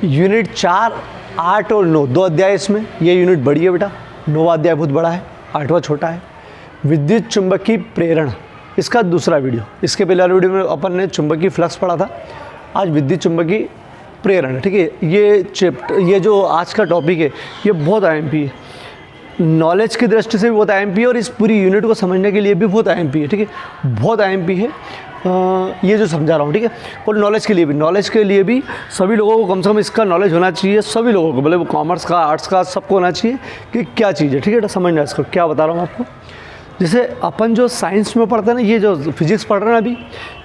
Unit 4, 8 और 9 दो अध्याय इसमें। ये यूनिट बड़ी है बेटा, 9वां अध्याय बहुत बड़ा है, 8वां छोटा है। विद्युत चुंबकीय प्रेरण, इसका दूसरा वीडियो। इसके पहले वाले वीडियो में अपन ने चुंबकीय फ्लक्स पढ़ा था, आज विद्युत चुंबकीय प्रेरण है। ठीक है, ये जो आज का टॉपिक है ये बहुत आईएमपी है, नॉलेज की दृष्टि से भी बहुत आईएमपी है और इस पूरी यूनिट को समझने के लिए भी बहुत आईएमपी है। ठीक है, बहुत आईएमपी है ये जो समझा रहा हूँ। ठीक है, और नॉलेज के लिए भी सभी लोगों को कम से कम इसका नॉलेज होना चाहिए, सभी लोगों को, मतलब कॉमर्स का, आर्ट्स का, सबको होना चाहिए कि क्या चीज़ है। ठीक है, समझना इसको, क्या बता रहा हूँ आपको। जैसे अपन जो साइंस में पढ़ते हैं ना, ये जो फिजिक्स पढ़ रहे हैं अभी,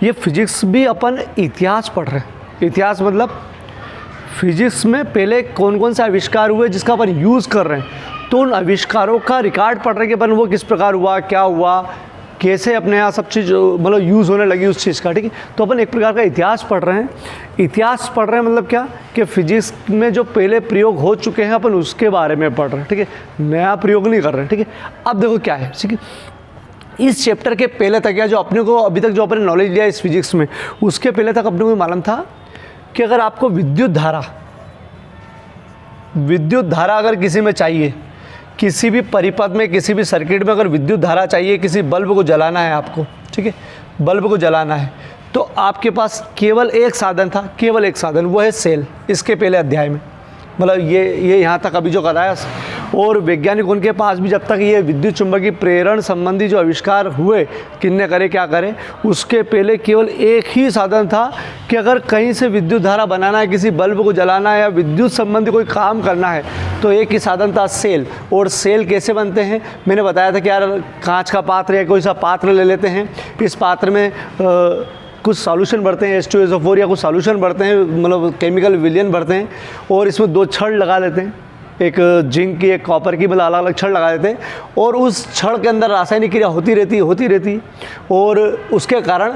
ये फिजिक्स भी अपन इतिहास पढ़ रहे हैं। इतिहास मतलब फिजिक्स में पहले कौन कौन से आविष्कार हुए जिसका अपन यूज़ कर रहे हैं, तो उन आविष्कारों का रिकॉर्ड पढ़ रहे हैं कि अपन वो किस प्रकार हुआ, क्या हुआ, कैसे अपने यहाँ सब चीज़ मतलब यूज़ होने लगी उस चीज़ का। ठीक है, तो अपन एक प्रकार का इतिहास पढ़ रहे हैं। इतिहास पढ़ रहे हैं मतलब क्या, कि फिजिक्स में जो पहले प्रयोग हो चुके हैं अपन उसके बारे में पढ़ रहे हैं। ठीक है, नया प्रयोग नहीं कर रहे हैं। ठीक है, अब देखो क्या है। ठीक है, इस चैप्टर के पहले तक या जो अपने को अभी तक जो अपने नॉलेज लिया इस फिजिक्स में, उसके पहले तक अपने को मालूम था कि अगर आपको विद्युत धारा अगर किसी में चाहिए, किसी भी परिपथ में, किसी भी सर्किट में अगर विद्युत धारा चाहिए, किसी बल्ब को जलाना है आपको, ठीक है, बल्ब को जलाना है, तो आपके पास केवल एक साधन था, केवल एक साधन, वो है सेल। इसके पहले अध्याय में, मतलब ये यहाँ तक अभी जो कराया। और वैज्ञानिक उनके पास भी जब तक ये विद्युत चुंबकीय प्रेरण संबंधी जो आविष्कार हुए, किन्ने करे क्या करे, उसके पहले केवल एक ही साधन था कि अगर कहीं से विद्युत धारा बनाना है, किसी बल्ब को जलाना है या विद्युत संबंधी कोई काम करना है, तो एक ही साधन था, सेल। और सेल कैसे बनते हैं मैंने बताया था कि यार कांच का पात्र या कोई सा पात्र ले लेते हैं, इस पात्र में कुछ सॉल्यूशन भरते हैं, H2SO4 या कुछ सॉल्यूशन भरते हैं, मतलब केमिकल विलयन भरते हैं, और इसमें 2 छड़ लगा देते हैं, एक जिंक की, एक कॉपर की, मतलब अलग अलग छड़ लगा देते हैं, और उस छड़ के अंदर रासायनिक क्रिया होती रहती, और उसके कारण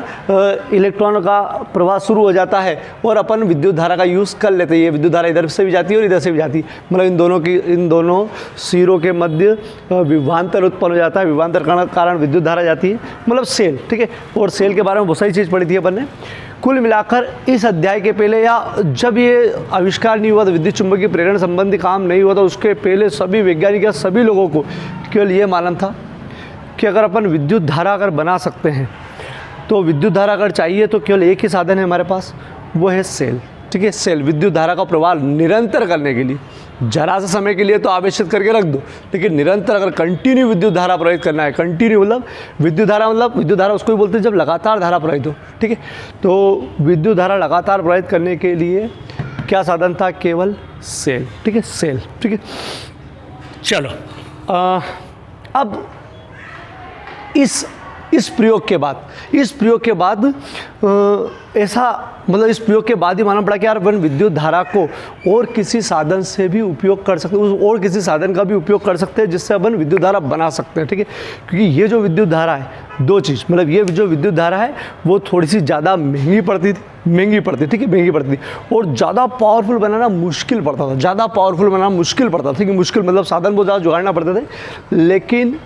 इलेक्ट्रॉन का प्रवाह शुरू हो जाता है और अपन विद्युत धारा का यूज़ कर लेते हैं। ये विद्युत धारा इधर से भी जाती है और इधर से भी जाती है, मतलब इन दोनों सिरों के मध्य विभवांतर उत्पन्न हो जाता है, विभवांतर के कारण विद्युत धारा जाती है, मतलब सेल। ठीक है, और सेल के बारे में बहुत सारी चीज़ पढ़ी थी अपन ने। कुल मिलाकर इस अध्याय के पहले या जब ये आविष्कार नहीं हुआ था, विद्युत चुंबकीय प्रेरण संबंधी काम नहीं हुआ था, उसके पहले सभी वैज्ञानिक या सभी लोगों को केवल ये मालूम था कि अगर अपन विद्युत धारा अगर बना सकते हैं, तो विद्युत धारा अगर चाहिए तो केवल एक ही साधन है हमारे पास, वो है सेल। ठीक है, सेल विद्युत धारा का प्रवाह निरंतर करने के लिए, जरा सा समय के लिए तो आवेशित करके रख दो, लेकिन निरंतर अगर कंटिन्यू विद्युत धारा प्रवाहित करना है, कंटिन्यू मतलब विद्युत धारा उसको भी बोलते हैं जब लगातार धारा प्रवाहित हो। ठीक है, तो विद्युत धारा लगातार प्रवाहित करने के लिए क्या साधन था, केवल सेल। ठीक है, सेल। ठीक है, चलो अब इस प्रयोग के बाद ऐसा मतलब इस प्रयोग के बाद ही मालूम पड़ा कि यार अपन विद्युत धारा को और किसी साधन से भी उपयोग कर सकते हैं, और किसी साधन का भी उपयोग कर सकते हैं जिससे अपन विद्युत धारा बना सकते हैं। ठीक है, क्योंकि ये जो विद्युत धारा है, दो चीज़, मतलब ये जो विद्युत धारा है वो थोड़ी सी ज़्यादा महंगी पड़ती थी, ठीक है, महंगी पड़ती थी, और ज़्यादा पावरफुल बनाना मुश्किल पड़ता था। ठीक है, मुश्किल मतलब साधन बहुत ज़्यादा जुगाड़ना पड़ते थे, लेकिन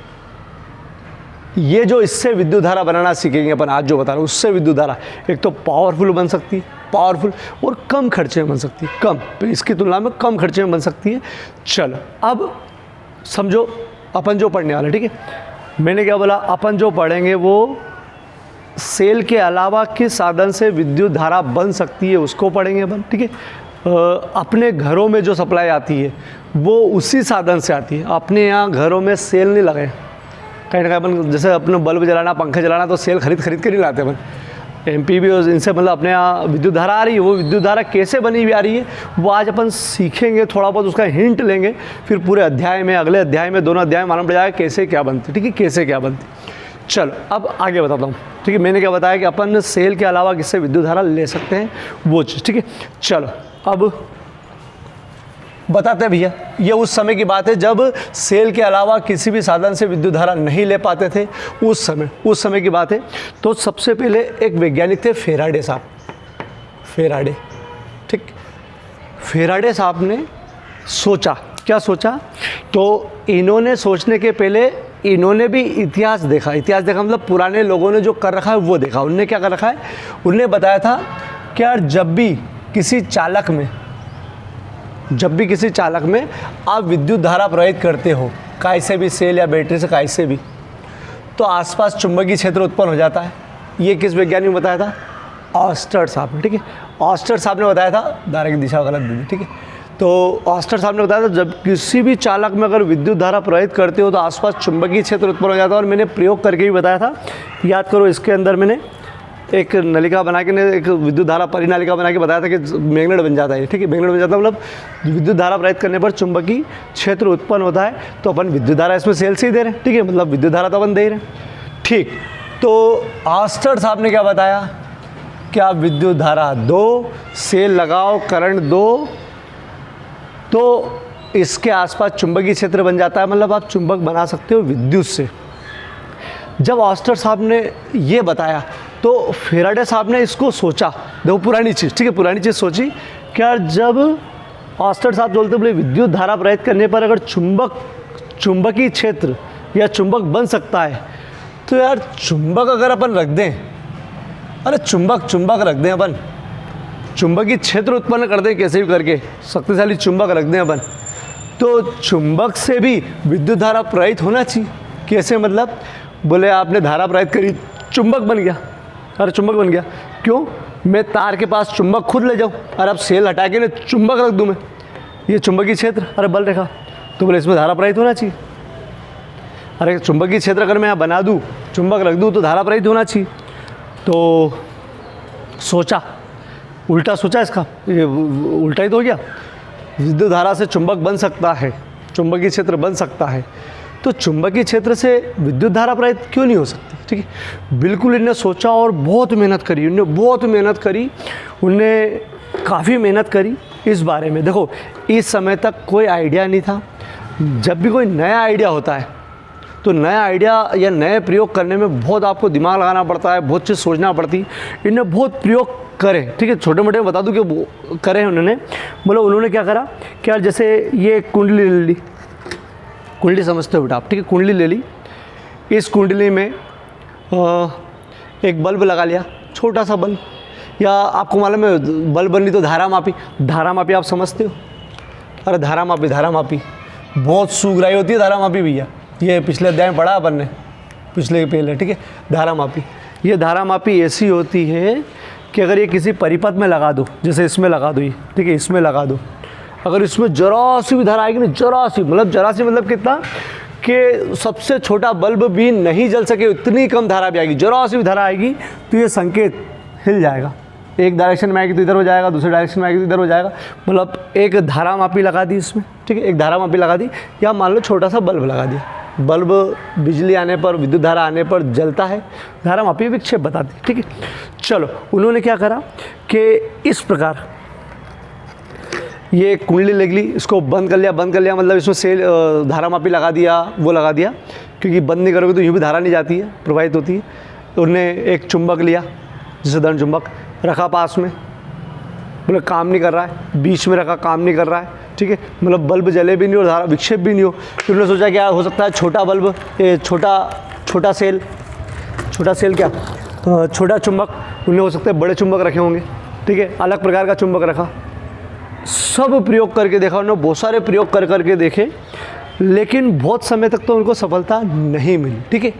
ये जो इससे विद्युत धारा बनाना सीखेंगे अपन, आज जो बता रहा हूँ, उससे विद्युत धारा एक तो पावरफुल बन सकती है, पावरफुल, और कम खर्चे में बन सकती है, कम, तो इसकी तुलना में कम खर्चे में बन सकती है। चलो अब समझो अपन जो पढ़ने वाले, ठीक है, मैंने क्या बोला, अपन जो पढ़ेंगे वो सेल के अलावा किस साधन से विद्युत धारा बन सकती है उसको पढ़ेंगे अपन। ठीक है, अपने घरों में जो सप्लाई आती है वो उसी साधन से आती है। अपने यहाँ घरों में सेल नहीं लगे, कहीं ना कहीं अपन जैसे अपने बल्ब जलाना, पंखे जलाना, तो सेल खरीद के नहीं लाते अपन। एमपी भी इनसे मतलब अपने यहाँ विद्युत धारा आ रही है, वो विद्युत धारा कैसे बनी हुई आ रही है वो आज अपन सीखेंगे, थोड़ा बहुत उसका हिंट लेंगे, फिर पूरे अध्याय में, अगले अध्याय में, दोनों अध्याय में मालूम पड़ जाएगा कैसे क्या बनती। ठीक है, कैसे क्या बनती। चलो अब आगे बताता हूँ। ठीक है, मैंने क्या बताया कि अपन सेल के अलावा किससे विद्युत धारा ले सकते हैं वो चीज़। ठीक है, चलो अब बताते हैं भैया, ये उस समय की बात है जब सेल के अलावा किसी भी साधन से विद्युत धारा नहीं ले पाते थे, उस समय की बात है। तो सबसे पहले एक वैज्ञानिक थे फेराडे साहब, ठीक, फेराडे साहब ने सोचा, क्या सोचा, तो इन्होंने सोचने के पहले इन्होंने भी इतिहास देखा मतलब पुराने लोगों ने जो कर रखा है वो देखा। उन्होंने क्या कर रखा है, उन्होंने बताया था कि यार जब भी किसी चालक में जब भी किसी चालक में आप विद्युत धारा प्रवाहित करते हो, काय से भी, सेल या बैटरी से, काय से भी, तो आसपास चुंबकीय क्षेत्र उत्पन्न हो जाता है। ये किस वैज्ञानिक ने बताया था? ऑस्टर साहब ने, ठीक है। ऑस्टर साहब ने बताया था, धारा की दिशा गलत दी थी, ठीक है। तो ऑस्टर साहब ने बताया था जब किसी भी चालक में अगर विद्युत धारा प्रवाहित करते हो तो आसपास चुंबकीय क्षेत्र उत्पन्न हो जाता है। और मैंने प्रयोग करके भी बताया था, याद करो, इसके अंदर मैंने एक नलिका बना के, एक विद्युत धारा परिनालिका बना के बताया था कि मैग्नेट बन जाता है, ठीक है। मैग्नेट बन जाता है मतलब विद्युत धारा प्रवाहित करने पर चुंबकीय क्षेत्र उत्पन्न होता है। तो अपन विद्युत धारा इसमें सेल से ही दे रहे हैं, ठीक है, मतलब विद्युत धारा तो अपन दे रहे हैं, ठीक। तो ऑस्टर साहब ने क्या बताया कि आप विद्युत धारा दो, सेल लगाओ, करंट दो, तो इसके आसपास चुंबकीय क्षेत्र बन जाता है, मतलब आप चुंबक बना सकते हो विद्युत से। जब ऑस्टर साहब ने ये बताया तो फेराडे साहब ने इसको सोचा, देखो पुरानी चीज़, ठीक है, पुरानी चीज़ सोची कि यार जब ऑस्टर साहब बोलते बोले विद्युत धारा प्रवाहित करने पर अगर चुंबकीय क्षेत्र या चुंबक बन सकता है, तो यार चुंबक अगर अपन रख दें, अरे चुंबक रख दें अपन, चुंबकीय क्षेत्र उत्पन्न कर दें कैसे भी करके, शक्तिशाली चुंबक रख दें अपन, तो चुंबक से भी विद्युत धारा प्रवाहित होना चाहिए। कैसे मतलब? बोले आपने धारा प्रवाहित करी, चुंबक बन गया, अरे चुंबक बन गया, क्यों? मैं तार के पास चुंबक खुद ले जाऊँ, अरे अब सेल हटा के ना चुंबक रख दूँ मैं, ये चुंबकीय क्षेत्र, अरे बल रेखा, तो बोले इसमें धारा प्रवाहित होना चाहिए। अरे चुंबकीय क्षेत्र अगर मैं यहाँ बना दूँ, चुंबक रख दूँ, तो धारा प्रवाहित होना चाहिए। तो सोचा, उल्टा सोचा इसका, ये उल्टा ही तो हो गया। विद्युत धारा से चुंबक बन सकता है, चुंबकीय क्षेत्र बन सकता है, तो चुंबकीय क्षेत्र से विद्युत धारा प्रवाहित क्यों नहीं हो सकती, ठीक है। बिल्कुल इन्हें सोचा और बहुत मेहनत करी, उन्हें काफ़ी मेहनत करी इस बारे में। देखो इस समय तक कोई आइडिया नहीं था। जब भी कोई नया आइडिया होता है तो नया आइडिया या नए प्रयोग करने में बहुत आपको दिमाग लगाना पड़ता है, बहुत चीज़ सोचना पड़ती है। इन्हें बहुत प्रयोग करे, ठीक है, छोटे मोटे बता दूं कि करे उन्होंने। बोलो उन्होंने क्या करा कि यार जैसे ये कुंडली ले ली, कुंडली समझते हो बेटा आप, ठीक है, कुंडली ले ली, इस कुंडली में एक बल्ब लगा लिया, छोटा सा बल्ब, या आपको मालूम है बल्ब बन ली तो धारा मापी आप समझते हो? अरे धारा मापी बहुत सुगराई होती है धारा मापी भैया, ये पिछले अध्याय में पढ़ा अपन ने, पिछले पहले, ठीक है। धारा मापी, ये धारा मापी ऐसी होती है कि अगर ये किसी परिपथ में लगा दो, जैसे इसमें लगा दो ये, ठीक है, इसमें लगा दो, अगर इसमें जरा सी भी धारा आएगी ना, जरा सी मतलब कितना कि सबसे छोटा बल्ब भी नहीं जल सके उतनी कम धारा भी आएगी, जरा सी भी धारा आएगी तो ये संकेत हिल जाएगा। एक डायरेक्शन में आएगी तो इधर हो जाएगा, दूसरे डायरेक्शन में आएगी तो इधर हो जाएगा। मतलब एक धारा मापी लगा दी इसमें, ठीक है, एक धारा मापी लगा दी, या मान लो छोटा सा बल्ब लगा दिया, बल्ब बिजली आने पर, विद्युत धारा आने पर जलता है, धारा मापी विक्षेप बताती, ठीक है। चलो उन्होंने क्या करा कि इस प्रकार ये कुंडली ले ली, इसको बंद कर लिया मतलब इसमें सेल धारा मापी लगा दिया, वो लगा दिया, क्योंकि बंद नहीं करोगे तो यूँ भी धारा नहीं जाती है, प्रवाहित होती है। तो उन्होंने एक चुंबक लिया, जैसे धन चुंबक रखा पास में, बोले काम नहीं कर रहा है, बीच में रखा, काम नहीं कर रहा है, ठीक है, मतलब बल्ब जले भी नहीं और धारा विक्षेप भी नहीं हो। तो उन्होंने सोचा क्या हो सकता है, छोटा बल्ब, ये छोटा सेल क्या, छोटा चुंबक, उन्हें हो सकता है बड़े चुंबक रखे होंगे, ठीक है, अलग प्रकार का चुंबक रखा। सब प्रयोग करके देखा उन्होंने, बहुत सारे प्रयोग करके देखे, लेकिन बहुत समय तक तो उनको सफलता नहीं मिली, ठीक है।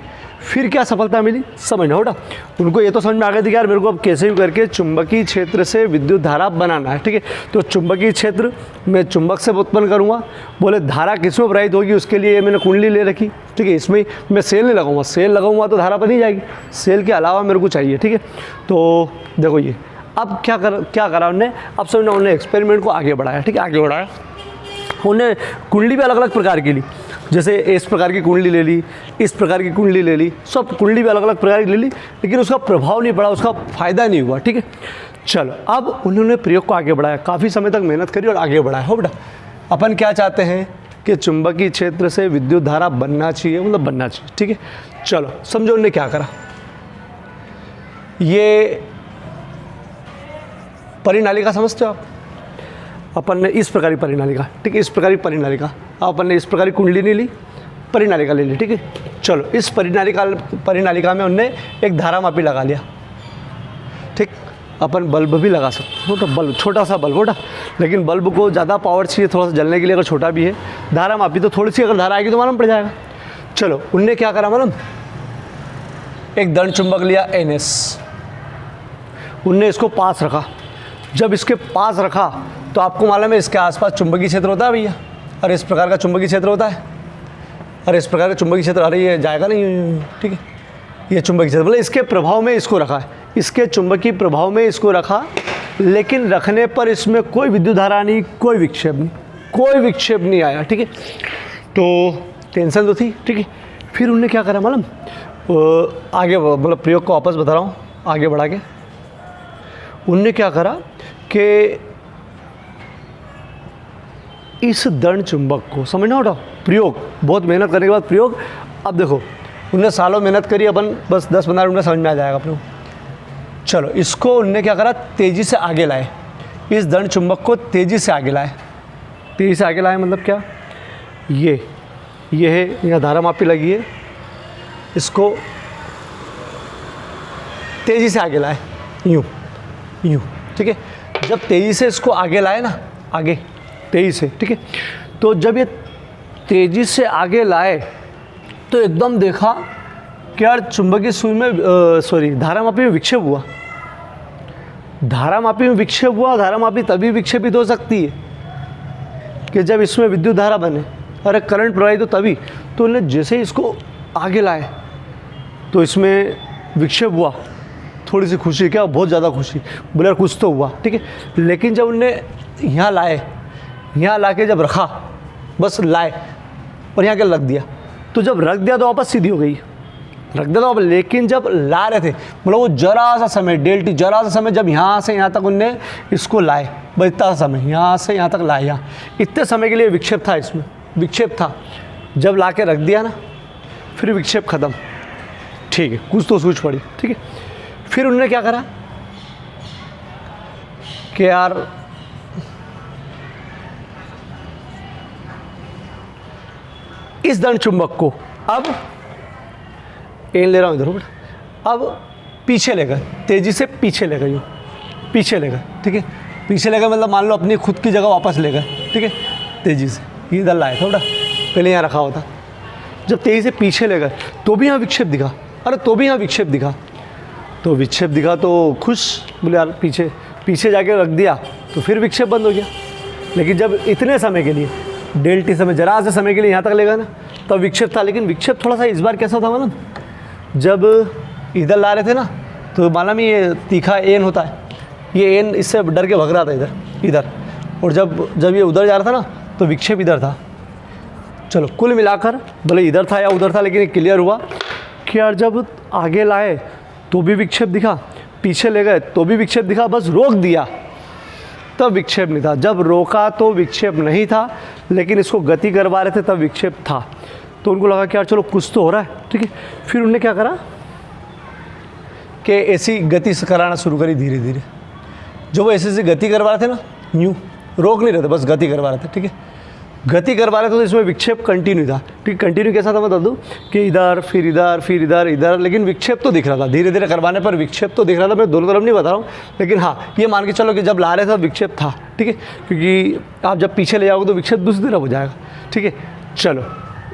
फिर क्या सफलता मिली समझना बेटा, उनको ये तो समझ में आ गया था कि यार मेरे को अब कैसे भी करके चुंबकीय क्षेत्र से विद्युत धारा बनाना है, ठीक है। तो चुंबकीय क्षेत्र मैं चुंबक से उत्पन्न करूँगा, बोले धारा किसमें प्रवाहित होगी उसके लिए मैंने कुंडली ले रखी, ठीक है। इसमें मैं सेल नहीं लगाऊंगा, सेल लगाऊंगा तो धारा बनी जाएगी, सेल के अलावा मेरे को चाहिए, ठीक है। तो देखो ये अब क्या करा उन्होंने, अब समझना, उन्होंने एक्सपेरिमेंट को आगे बढ़ाया, ठीक है, आगे बढ़ाया। उन्हें कुंडली भी अलग अलग प्रकार की ली, जैसे इस प्रकार की कुंडली ले ली, इस प्रकार की कुंडली ले ली, सब कुंडली भी अलग अलग प्रकार की ले ली, लेकिन उसका प्रभाव नहीं पड़ा, उसका फ़ायदा नहीं हुआ, ठीक है। चलो अब उन्होंने प्रयोग को आगे बढ़ाया, काफ़ी समय तक मेहनत करी और आगे बढ़ाया। हो बेटा, अपन क्या चाहते हैं कि चुंबकीय क्षेत्र से विद्युत धारा बनना चाहिए, मतलब बनना चाहिए, ठीक है। चलो समझो उन्होंने क्या करा, ये परिनालिका समझते हो आप, अपन ने इस प्रकार की परिनालिका, ठीक है, इस प्रकार की परिनालिका, अपन ने इस प्रकार की कुंडली नहीं ली, परिनालिका ले ली, ठीक है। चलो इस परिनालिका में उनने एक धारा मापी लगा लिया, ठीक, अपन बल्ब भी लगा सकते हैं, तो बल्ब छोटा सा बल्ब होता, लेकिन बल्ब को ज़्यादा पावर चाहिए थोड़ा सा जलने के लिए, अगर छोटा भी है। धारा मापी तो थोड़ी सी अगर धारा आएगी तो मालूम पड़ जाएगा। चलो उनने क्या करा मालूम, एक दंड चुंबक लिया NS, उनने इसको पास रखा। जब इसके पास रखा तो आपको मालूम है इसके आसपास चुंबकीय क्षेत्र होता है भैया, अरे इस प्रकार का चुंबकीय क्षेत्र होता है, अरे इस प्रकार का चुंबकीय क्षेत्र, अरे ये जाएगा नहीं, ठीक है, ये चुंबकीय क्षेत्र, बोले इसके प्रभाव में इसको रखा है, इसके चुंबकीय प्रभाव में इसको रखा, लेकिन रखने पर इसमें कोई विद्युत धारा नहीं, कोई विक्षेप नहीं, कोई विक्षेप नहीं आया, ठीक है। तो टेंशन तो थी, ठीक है। फिर उन्होंने क्या करा मालूम, आगे मतलब प्रयोग को वापस बता रहा हूँ, आगे बढ़ा के उनने क्या करा कि इस दंड चुंबक को, समझना उठाओ, प्रयोग, बहुत मेहनत करने के बाद प्रयोग। अब देखो उनने सालों मेहनत करी, अपन बस 10-15 मिनट में समझ में आ जाएगा अपने को। चलो इसको उनने क्या करा, तेज़ी से आगे लाए, इस दंड चुंबक को तेज़ी से आगे लाए। तेज़ी से आगे लाए मतलब क्या, ये है, यहाँ धारा मापी लगी है, इसको तेज़ी से आगे लाए, यूँ, ठीक है। जब तेज़ी से इसको आगे लाए ना, आगे तेज़ी से, ठीक है, तो जब ये तेज़ी से आगे लाए तो एकदम देखा कि यार चुंबकीय सुई में धारा मापी में विक्षेप हुआ। धारा मापी में विक्षेप हुआ, धारा मापी तभी विक्षेपित हो सकती है कि जब इसमें विद्युत धारा बने, अरे करंट प्रवाहित तो तभी। तो उन्होंने जैसे ही इसको आगे लाए तो इसमें विक्षेप हुआ, थोड़ी सी खुशी, क्या बहुत ज़्यादा खुशी, बोले यार कुछ तो हुआ, ठीक है। लेकिन जब उनने यहाँ लाए, यहाँ ला के जब रखा, बस लाए और यहाँ के रख दिया, तो जब रख दिया तो वापस सीधी हो गई, रख दिया तो वापस। लेकिन जब ला रहे थे, मतलब वो जरा सा समय, डेल्टी जरा सा समय, जब यहाँ से यहाँ तक उनने इसको लाए, बस इतना समय, यहाँ से यहाँ तक लाए, यहाँ इतने समय के लिए विक्षेप था, इसमें विक्षेप था। जब ला के रख दिया ना, फिर विक्षेप खत्म, ठीक है, कुछ तो सूझ पड़ी, ठीक है। फिर उन्होंने क्या करा कि यार इस दंड चुंबक को अब एन ले रहा हूँ इधर, अब पीछे ले गए, तेज़ी से पीछे ले गए, यूँ पीछे ले गए, ठीक है। पीछे ले गए मतलब मान लो अपनी खुद की जगह वापस ले गए, ठीक है, तेज़ी से, ये इधर लाए थोड़ा, पहले यहाँ रखा होता। जब तेज़ी से पीछे ले गए तो भी यहाँ विक्षेप दिखा, अरे तो भी यहाँ विक्षेप दिखा, तो विक्षेप दिखा तो खुश, बोले यार पीछे जाके रख दिया तो फिर विक्षेप बंद हो गया। लेकिन जब इतने समय के लिए, डेल्टी समय, जरा से समय के लिए यहाँ तक ले गए ना, तब विक्षेप था। लेकिन विक्षेप थोड़ा सा इस बार कैसा था मालूम, जब इधर ला रहे थे ना, तो मालूम ये तीखा एन होता है, ये एन इससे डर के भग रहा था इधर, और जब ये उधर जा रहा था ना, तो विक्षेप इधर था। चलो कुल मिलाकर भले इधर था या उधर था, लेकिन ये क्लियर हुआ कि यार जब आगे लाए तो भी विक्षेप दिखा, पीछे ले गए तो भी विक्षेप दिखा, बस रोक दिया तब विक्षेप नहीं था। जब रोका तो विक्षेप नहीं था, लेकिन इसको गति करवा रहे थे तब विक्षेप था। तो उनको लगा कि यार चलो कुछ तो हो रहा है, ठीक है। फिर उन्होंने क्या करा कि ऐसी गति से कराना शुरू करी धीरे धीरे। जो वो ऐसे गति करवा रहे थे ना, यूँ रोक नहीं रहे थे, बस गति करवा रहे थे, ठीक है। गति करवा रहे थे तो इसमें विक्षेप कंटिन्यू था, ठीक। कंटिन्यू कैसा था मैं बता दूँ कि इधर फिर इधर, लेकिन विक्षेप तो दिख रहा था, धीरे धीरे करवाने पर विक्षेप तो दिख रहा था। मैं दोनों तरफ नहीं बता रहा हूँ, लेकिन हाँ ये मान के चलो कि जब ला रहे थे विक्षेप था, ठीक है, क्योंकि आप जब पीछे ले जाओगे तो विक्षेप दूसरी तरफ हो जाएगा, ठीक है। चलो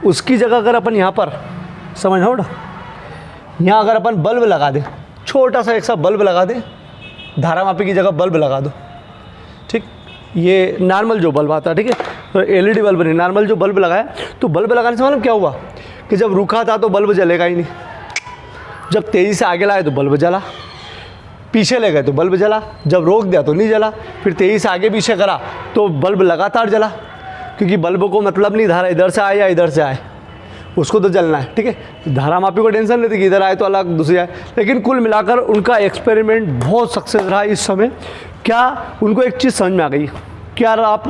उसकी जगह अगर अपन यहाँ पर समझना होगा, यहाँ अगर अपन बल्ब लगा दें, छोटा सा एक सा बल्ब लगा दें, धारा मापी की जगह बल्ब लगा दो, ठीक। ये नॉर्मल जो बल्ब आता है, ठीक है, तो LED बल्ब नहीं, नॉर्मल जो बल्ब लगाया, तो बल्ब लगाने से मालूम क्या हुआ कि जब रुका था तो बल्ब जलेगा ही नहीं, जब तेज़ी से आगे लाए तो बल्ब जला, पीछे ले गए तो बल्ब जला, जब रोक दिया तो नहीं जला, फिर तेज़ी से आगे पीछे करा तो बल्ब लगातार जला, क्योंकि बल्ब को मतलब नहीं धारा इधर से आए या इधर से आए, उसको तो जलना है, ठीक है। धारा मापी को टेंशन नहीं थी कि इधर आए तो अलग दूसरी आए। लेकिन कुल मिलाकर उनका एक्सपेरिमेंट बहुत सक्सेस रहा इस समय। क्या उनको एक चीज़ समझ में आ गई कि यार आप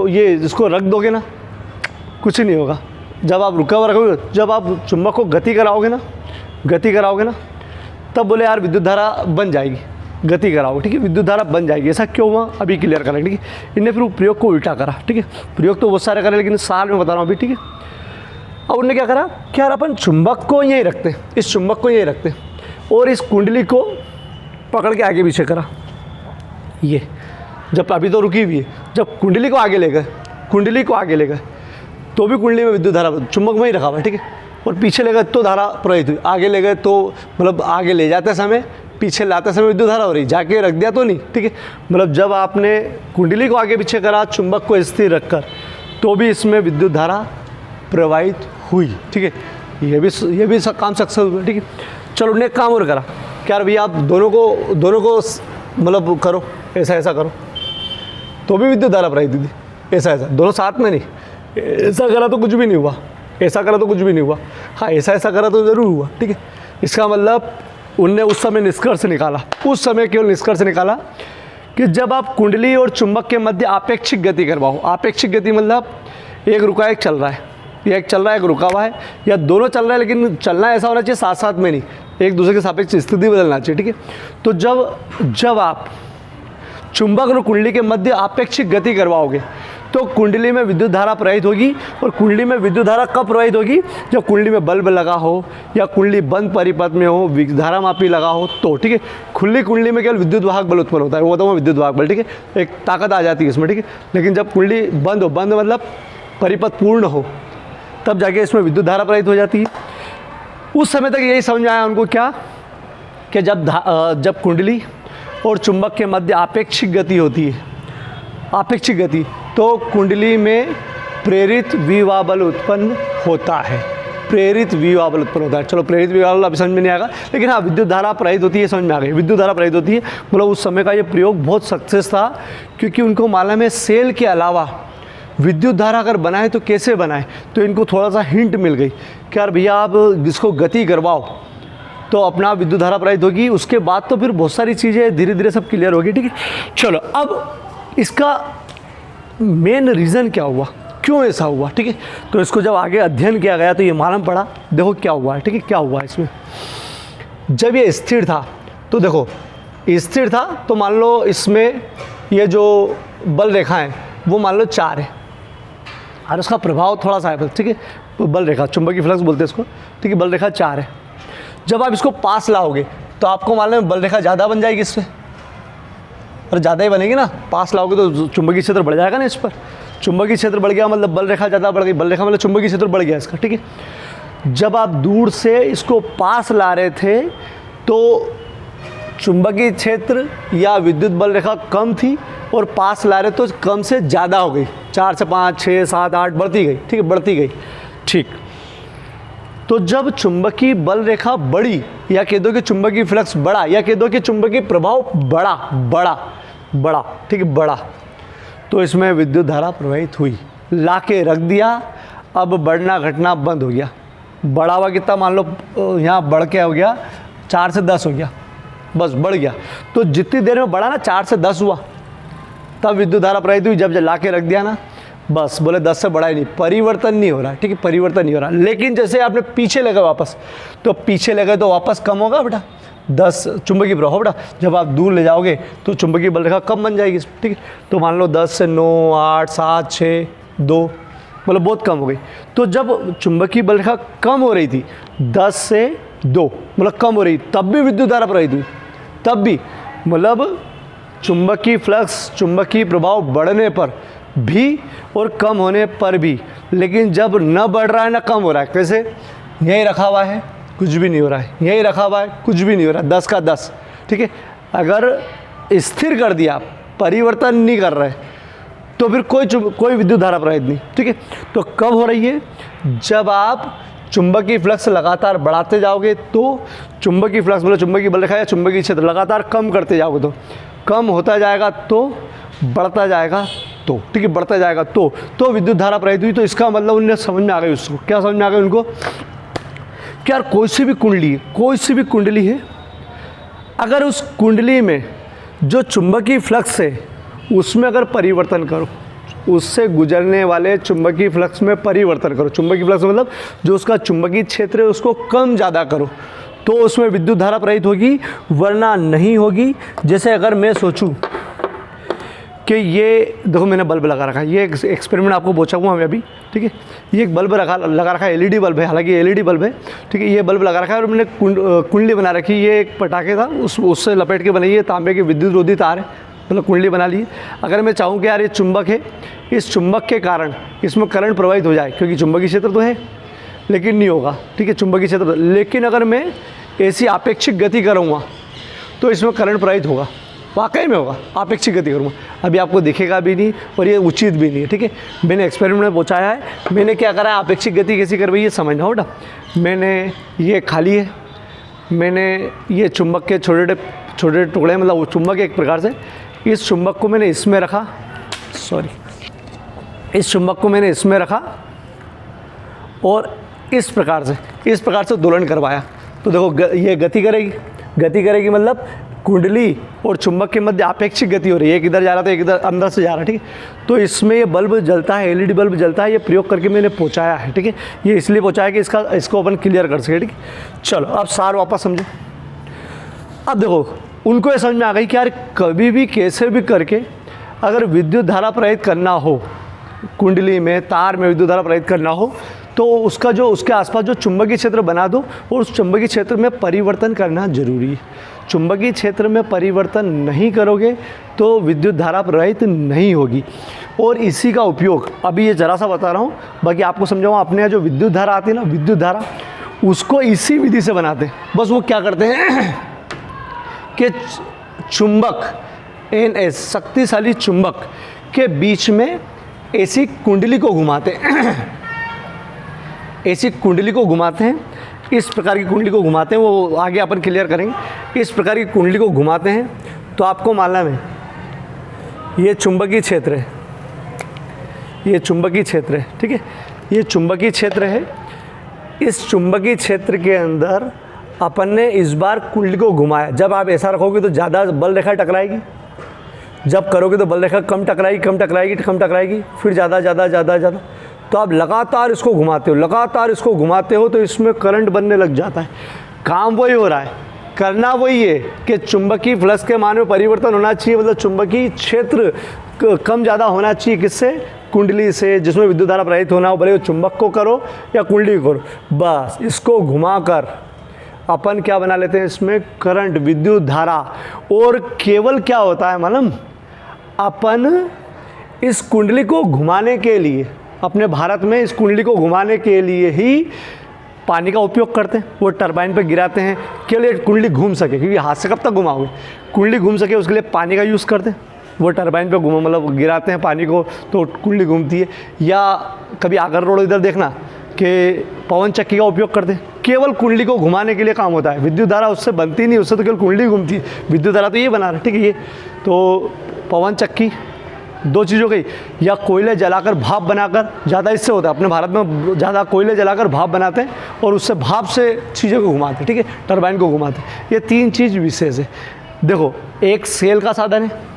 ये इसको रख दोगे ना, कुछ नहीं होगा। जब आप रुका हुआ रखोगे, जब आप चुंबक को गति कराओगे ना, तब बोले यार विद्युत धारा बन जाएगी, गति कराओगे, ठीक है, विद्युत धारा बन जाएगी। ऐसा क्यों हुआ अभी क्लियर करेंगे, ठीक है। इनने फिर प्रयोग को उल्टा करा, ठीक है। प्रयोग तो बहुत सारे करे, लेकिन साल में बता रहा हूँ अभी, ठीक है। अब उन्होंने क्या करा कि यार अपन चुंबक को यहीं रखते, इस चुंबक को यहीं रखते, और इस कुंडली को पकड़ के आगे पीछे करा, ये जब अभी तो रुकी हुई है, जब कुंडली को आगे ले गए तो भी कुंडली में विद्युत धारा, चुंबक में ही रखा हुआ है, ठीक है, और पीछे ले गए तो धारा प्रवाहित हुई, आगे ले गए तो मतलब आगे ले जाते समय पीछे लाते समय विद्युत धारा हो रही, जाके रख दिया तो नहीं, ठीक है। मतलब जब आपने कुंडली को आगे पीछे करा, चुंबक को स्थिर रखकर, तो भी इसमें विद्युत धारा प्रवाहित हुई, ठीक है। ये भी काम सक्सेस हुआ, ठीक है। चलो ने काम और करा, क्या भैया आप दोनों को मतलब करो, ऐसा करो, तो भी विद्युत धारा प्रवाहित हुई, ऐसा दोनों साथ में नहीं, ऐसा करा तो कुछ भी नहीं हुआ, ऐसा करा तो कुछ भी नहीं हुआ, हाँ ऐसा करा तो ज़रूर हुआ, ठीक है। इसका मतलब उनने उस समय निष्कर्ष निकाला, उस समय केवल निष्कर्ष निकाला कि जब आप कुंडली और चुंबक के मध्य आपेक्षिक गति करवाओ, आपेक्षिक गति मतलब एक रुका एक चल रहा है, या एक चल रहा है एक रुका हुआ है, या दोनों चल रहे हैं, लेकिन चलना ऐसा होना चाहिए साथ साथ में नहीं, एक दूसरे के सापेक्ष स्थिति बदलना चाहिए, ठीक है। तो जब आप चुंबक और कुंडली के मध्य आपेक्षिक गति करवाओगे तो कुंडली में विद्युत धारा प्रवाहित होगी, और कुंडली में विद्युत धारा कब प्रवाहित होगी, जब कुंडली में बल्ब लगा हो या कुंडली बंद परिपथ में हो, धारा मापी लगा हो तो, ठीक है। खुली कुंडली में केवल विद्युत वाहक बल उत्पन्न होता है, वो तो विद्युत वाहक बल, ठीक है, एक ताकत आ जाती है इसमें, ठीक है। लेकिन जब कुंडली बंद हो, बंद मतलब परिपथ पूर्ण हो, तब जाके इसमें विद्युत धारा प्रवाहित हो जाती है। उस समय तक यही समझ आया उनको क्या, कि जब कुंडली और चुंबक के मध्य आपेक्षिक गति होती है, आपेक्षिक गति, तो कुंडली में प्रेरित विवाह बल उत्पन्न होता है, प्रेरित विवाह बल उत्पन्न होता है। चलो प्रेरित विवाह बल अभी समझ में नहीं आएगा, लेकिन हाँ विद्युत धारा प्रवाहित होती है, समझ में आ गई, विद्युत धारा प्रवाहित होती है। मतलब उस समय का ये प्रयोग बहुत सक्सेस था, क्योंकि उनको मालूम है सेल के अलावा विद्युत धारा अगर बनाए तो कैसे बनाए, तो इनको थोड़ा सा हिंट मिल गई कि यार भैया आप जिसको गति करवाओ तो अपना विद्युत धारा प्रवाहित होगी, उसके बाद तो फिर बहुत सारी चीज़ें धीरे धीरे सब क्लियर होगी, ठीक है। चलो अब इसका मेन रीज़न क्या हुआ, क्यों ऐसा हुआ, ठीक है। तो इसको जब आगे अध्ययन किया गया तो ये मालूम पड़ा, देखो क्या हुआ है, ठीक है, क्या हुआ है इसमें। जब ये स्थिर था तो देखो स्थिर था तो मान लो इसमें ये जो बल रेखा है वो मान लो 4 है, और उसका प्रभाव थोड़ा सा है, ठीक है। बल रेखा, चुंबकीय फ्लक्स बोलते हैं इसको, ठीक है, बल रेखा 4 है। जब आप इसको पास लाओगे तो आपको मालूम है बल रेखा ज़्यादा बन जाएगी इससे, और ज़्यादा ही बनेगी ना, पास लाओगे तो चुंबकीय क्षेत्र बढ़ जाएगा ना इस पर, चुंबकीय क्षेत्र बढ़ गया मतलब बल रेखा ज़्यादा बढ़ गई, बल रेखा मतलब चुंबकीय क्षेत्र बढ़ गया इसका, ठीक है। जब आप दूर से इसको पास ला रहे थे तो चुंबकीय क्षेत्र या विद्युत बल रेखा कम थी, और पास ला रहे तो कम से ज़्यादा हो गई, 4 से 5 6 7 8 बढ़ती गई, ठीक है, बढ़ती गई, ठीक। तो जब चुंबकीय बल रेखा बढ़ी, या कह दो कि चुंबकीय फ्लक्स बढ़ा, या कह दो कि चुंबकीय प्रभाव बढ़ा, ठीक है, बढ़ा, तो इसमें विद्युत धारा प्रवाहित हुई, लाके रख दिया। अब बढ़ना घटना बंद हो गया, बढ़ा हुआ कितना मान लो यहाँ बढ़ के हो गया 4 से 10 हो गया, बस बढ़ गया। तो जितनी देर में बढ़ा ना 4 से 10 हुआ, तब विद्युत धारा प्रवाहित हुई। जब लाके रख दिया ना, बस बोले 10 से बढ़ा ही नहीं, परिवर्तन नहीं हो रहा, ठीक है, परिवर्तन नहीं हो रहा। लेकिन जैसे आपने पीछे ले गए वापस, तो पीछे ले गए तो वापस कम होगा बेटा, 10 चुंबकीय प्रभाव बेटा। जब आप दूर ले जाओगे तो चुंबकीय बल रेखा कम बन जाएगी, ठीक है। तो मान लो 10 से 9 8 7 6 2 मतलब बहुत कम हो गई। तो जब चुंबकीय बल रेखा कम हो रही थी 10 से 2 मतलब कम हो रही, तब भी विद्युत धारा प्रवाहित हुई, तब भी मतलब चुंबकीय फ्लक्स, चुंबकीय प्रभाव बढ़ने पर भी और कम होने पर भी। लेकिन जब न बढ़ रहा है न कम हो रहा है, कैसे, यहीं रखा हुआ है कुछ भी नहीं हो रहा है, यहीं रखा हुआ है कुछ भी नहीं हो रहा है, 10 का 10, ठीक है। अगर स्थिर कर दिया, परिवर्तन नहीं कर रहे, तो फिर कोई विद्युत धारा प्रवाहित नहीं, ठीक है। तो कब हो रही है, जब आप चुंबकीय फ्लक्स लगातार बढ़ाते जाओगे तो चुंबकीय फ्लक्स मतलब चुंबकीय बल रेखा या चुंबकीय क्षेत्र लगातार कम करते जाओगे तो कम होता जाएगा, तो बढ़ता जाएगा, तो ठीक है, बढ़ता जाएगा तो विद्युत धारा प्रवाहित हुई। तो इसका मतलब उन्हें समझ में आ गई, उसको क्या समझ में आ गई उनको, कि यार कोई सी भी कुंडली है, अगर उस कुंडली में जो चुंबकीय फ्लक्स है उसमें अगर परिवर्तन करो, उससे गुजरने वाले चुंबकीय फ्लक्स में परिवर्तन करो, चुंबकीय फ्लक्स मतलब जो उसका चुंबकीय क्षेत्र है उसको कम ज़्यादा करो, तो उसमें विद्युत धारा प्रवाहित होगी, वरना नहीं होगी। जैसे अगर मैं सोचूं कि ये देखो मैंने बल्ब लगा रखा है, ये एक्सपेरिमेंट आपको पहुँचाऊँगा मैं अभी, ठीक है। ये एक बल्ब लगा रखा है, एलईडी बल्ब है, हालांकि एलईडी बल्ब है, ठीक है। ये बल्ब लगा रखा है और मैंने कुंडली बना रखी है, ये एक पटाखे था उससे लपेट के बनाई है, तांबे की विद्युत रोधी तार है, मतलब कुंडली बना ली। अगर मैं चाहूँ कि यार ये चुंबक है, इस चुंबक के कारण इसमें करंट प्रवाहित हो जाए, क्योंकि चुंबकीय क्षेत्र तो है लेकिन नहीं होगा, ठीक है, चुंबकीय क्षेत्र तो, लेकिन अगर मैं ऐसी आपेक्षिक गति करूँगा तो इसमें करंट प्रवाहित होगा, वाकई में होगा। आपेक्षिक गति करूँगा, अभी आपको दिखेगा भी नहीं और ये उचित भी नहीं है, ठीक है। मैंने एक्सपेरिमेंट में पहुँचाया है, मैंने क्या करा है, आपेक्षिक गति कैसी करवाई है समझना होगा। मैंने ये खाली है, मैंने ये चुंबक के छोटे छोटे टुकड़े, मतलब वो चुंबक एक प्रकार से, इस चुंबक को मैंने इसमें रखा, इस चुंबक को मैंने इसमें रखा और इस प्रकार से दोलन करवाया। तो देखो ये गति करेगी मतलब कुंडली और चुंबक के मध्य आपेक्षिक गति हो रही है, एक इधर जा रहा था एक इधर अंदर से जा रहा है, ठीक है। तो इसमें ये बल्ब जलता है, एलईडी बल्ब जलता है, ये प्रयोग करके मैंने पहुंचाया है, ठीक है। ये इसलिए पहुंचाया कि इसको अपन क्लियर कर सके, ठीक है। चलो अब सार वापस समझो। अब देखो उनको ये समझ में आ गई कि यार कभी भी कैसे भी करके अगर विद्युत धारा प्रवाहित करना हो, कुंडली में तार में विद्युत धारा प्रवाहित करना हो, तो उसका जो उसके आसपास जो चुंबकीय क्षेत्र बना दो और उस चुंबकीय क्षेत्र में परिवर्तन करना जरूरी है। चुंबकीय क्षेत्र में परिवर्तन नहीं करोगे तो विद्युत धारा प्रवाहित नहीं होगी। और इसी का उपयोग अभी ये जरा सा बता रहा हूँ, बाकी आपको समझाऊँ। अपने यहाँ जो विद्युत धारा आती है ना, विद्युत धारा, उसको इसी विधि से बनाते हैं। बस वो क्या करते हैं कि चुंबक NS, शक्तिशाली चुंबक के बीच में ऐसी कुंडली को घुमाते हैं, ऐसी कुंडली को घुमाते हैं, इस प्रकार की कुंडली को घुमाते हैं, वो आगे अपन क्लियर करेंगे। इस प्रकार की कुंडली को घुमाते हैं तो आपको मालूम है ये चुंबकीय क्षेत्र है, ये चुंबकीय क्षेत्र है, ठीक है, ये चुंबकीय क्षेत्र है। इस चुंबकीय क्षेत्र के अंदर अपन ने इस बार कुंडली को घुमाया। जब आप ऐसा रखोगे तो ज़्यादा बल रेखा टकराएगी, जब करोगे तो बल रेखा कम टकराएगी, फिर ज़्यादा। तो आप लगातार इसको घुमाते हो तो इसमें करंट बनने लग जाता है। काम वही हो रहा है, करना वही है कि चुंबकीय फ्लक्स के मान में परिवर्तन होना चाहिए, मतलब चुंबकीय क्षेत्र कम ज़्यादा होना चाहिए। किससे? कुंडली से, जिसमें विद्युत धारा प्रवाहित होना हो, भले वो चुंबक को करो या कुंडली को करो। बस इसको घुमाकर अपन क्या बना लेते हैं, इसमें करंट, विद्युत धारा। और केवल क्या होता है मालूम, अपन इस कुंडली को घुमाने के लिए, अपने भारत में इस कुंडली को घुमाने के लिए ही पानी का उपयोग करते हैं। वो टरबाइन पे गिराते हैं केवल ये कुंडली घूम सके, क्योंकि हाथ से कब तक घुमाओगे, कुंडली घूम सके उसके लिए पानी का यूज़ करते हैं। वो टरबाइन पे घुमा, मतलब गिराते हैं पानी को तो कुंडली घूमती है। या कभी आगर रोड इधर देखना कि पवन चक्की का उपयोग करते हैं, केवल कुंडली को घुमाने के लिए काम होता है। विद्युत धारा उससे बनती नहीं, उससे तो केवल कुंडली घूमती है। विद्युत धारा तो ये बना रहा है, ठीक है। ये तो पवन चक्की दो चीज़ हो गई, या कोयले जलाकर भाप बनाकर, ज़्यादा इससे होता है अपने भारत में, ज़्यादा कोयले जलाकर भाप बनाते हैं और उससे भाप से चीज़ों को घुमाते हैं, ठीक है, टरबाइन को घुमाते हैं। ये तीन चीज़ विशेष है। देखो, एक सेल का साधन है,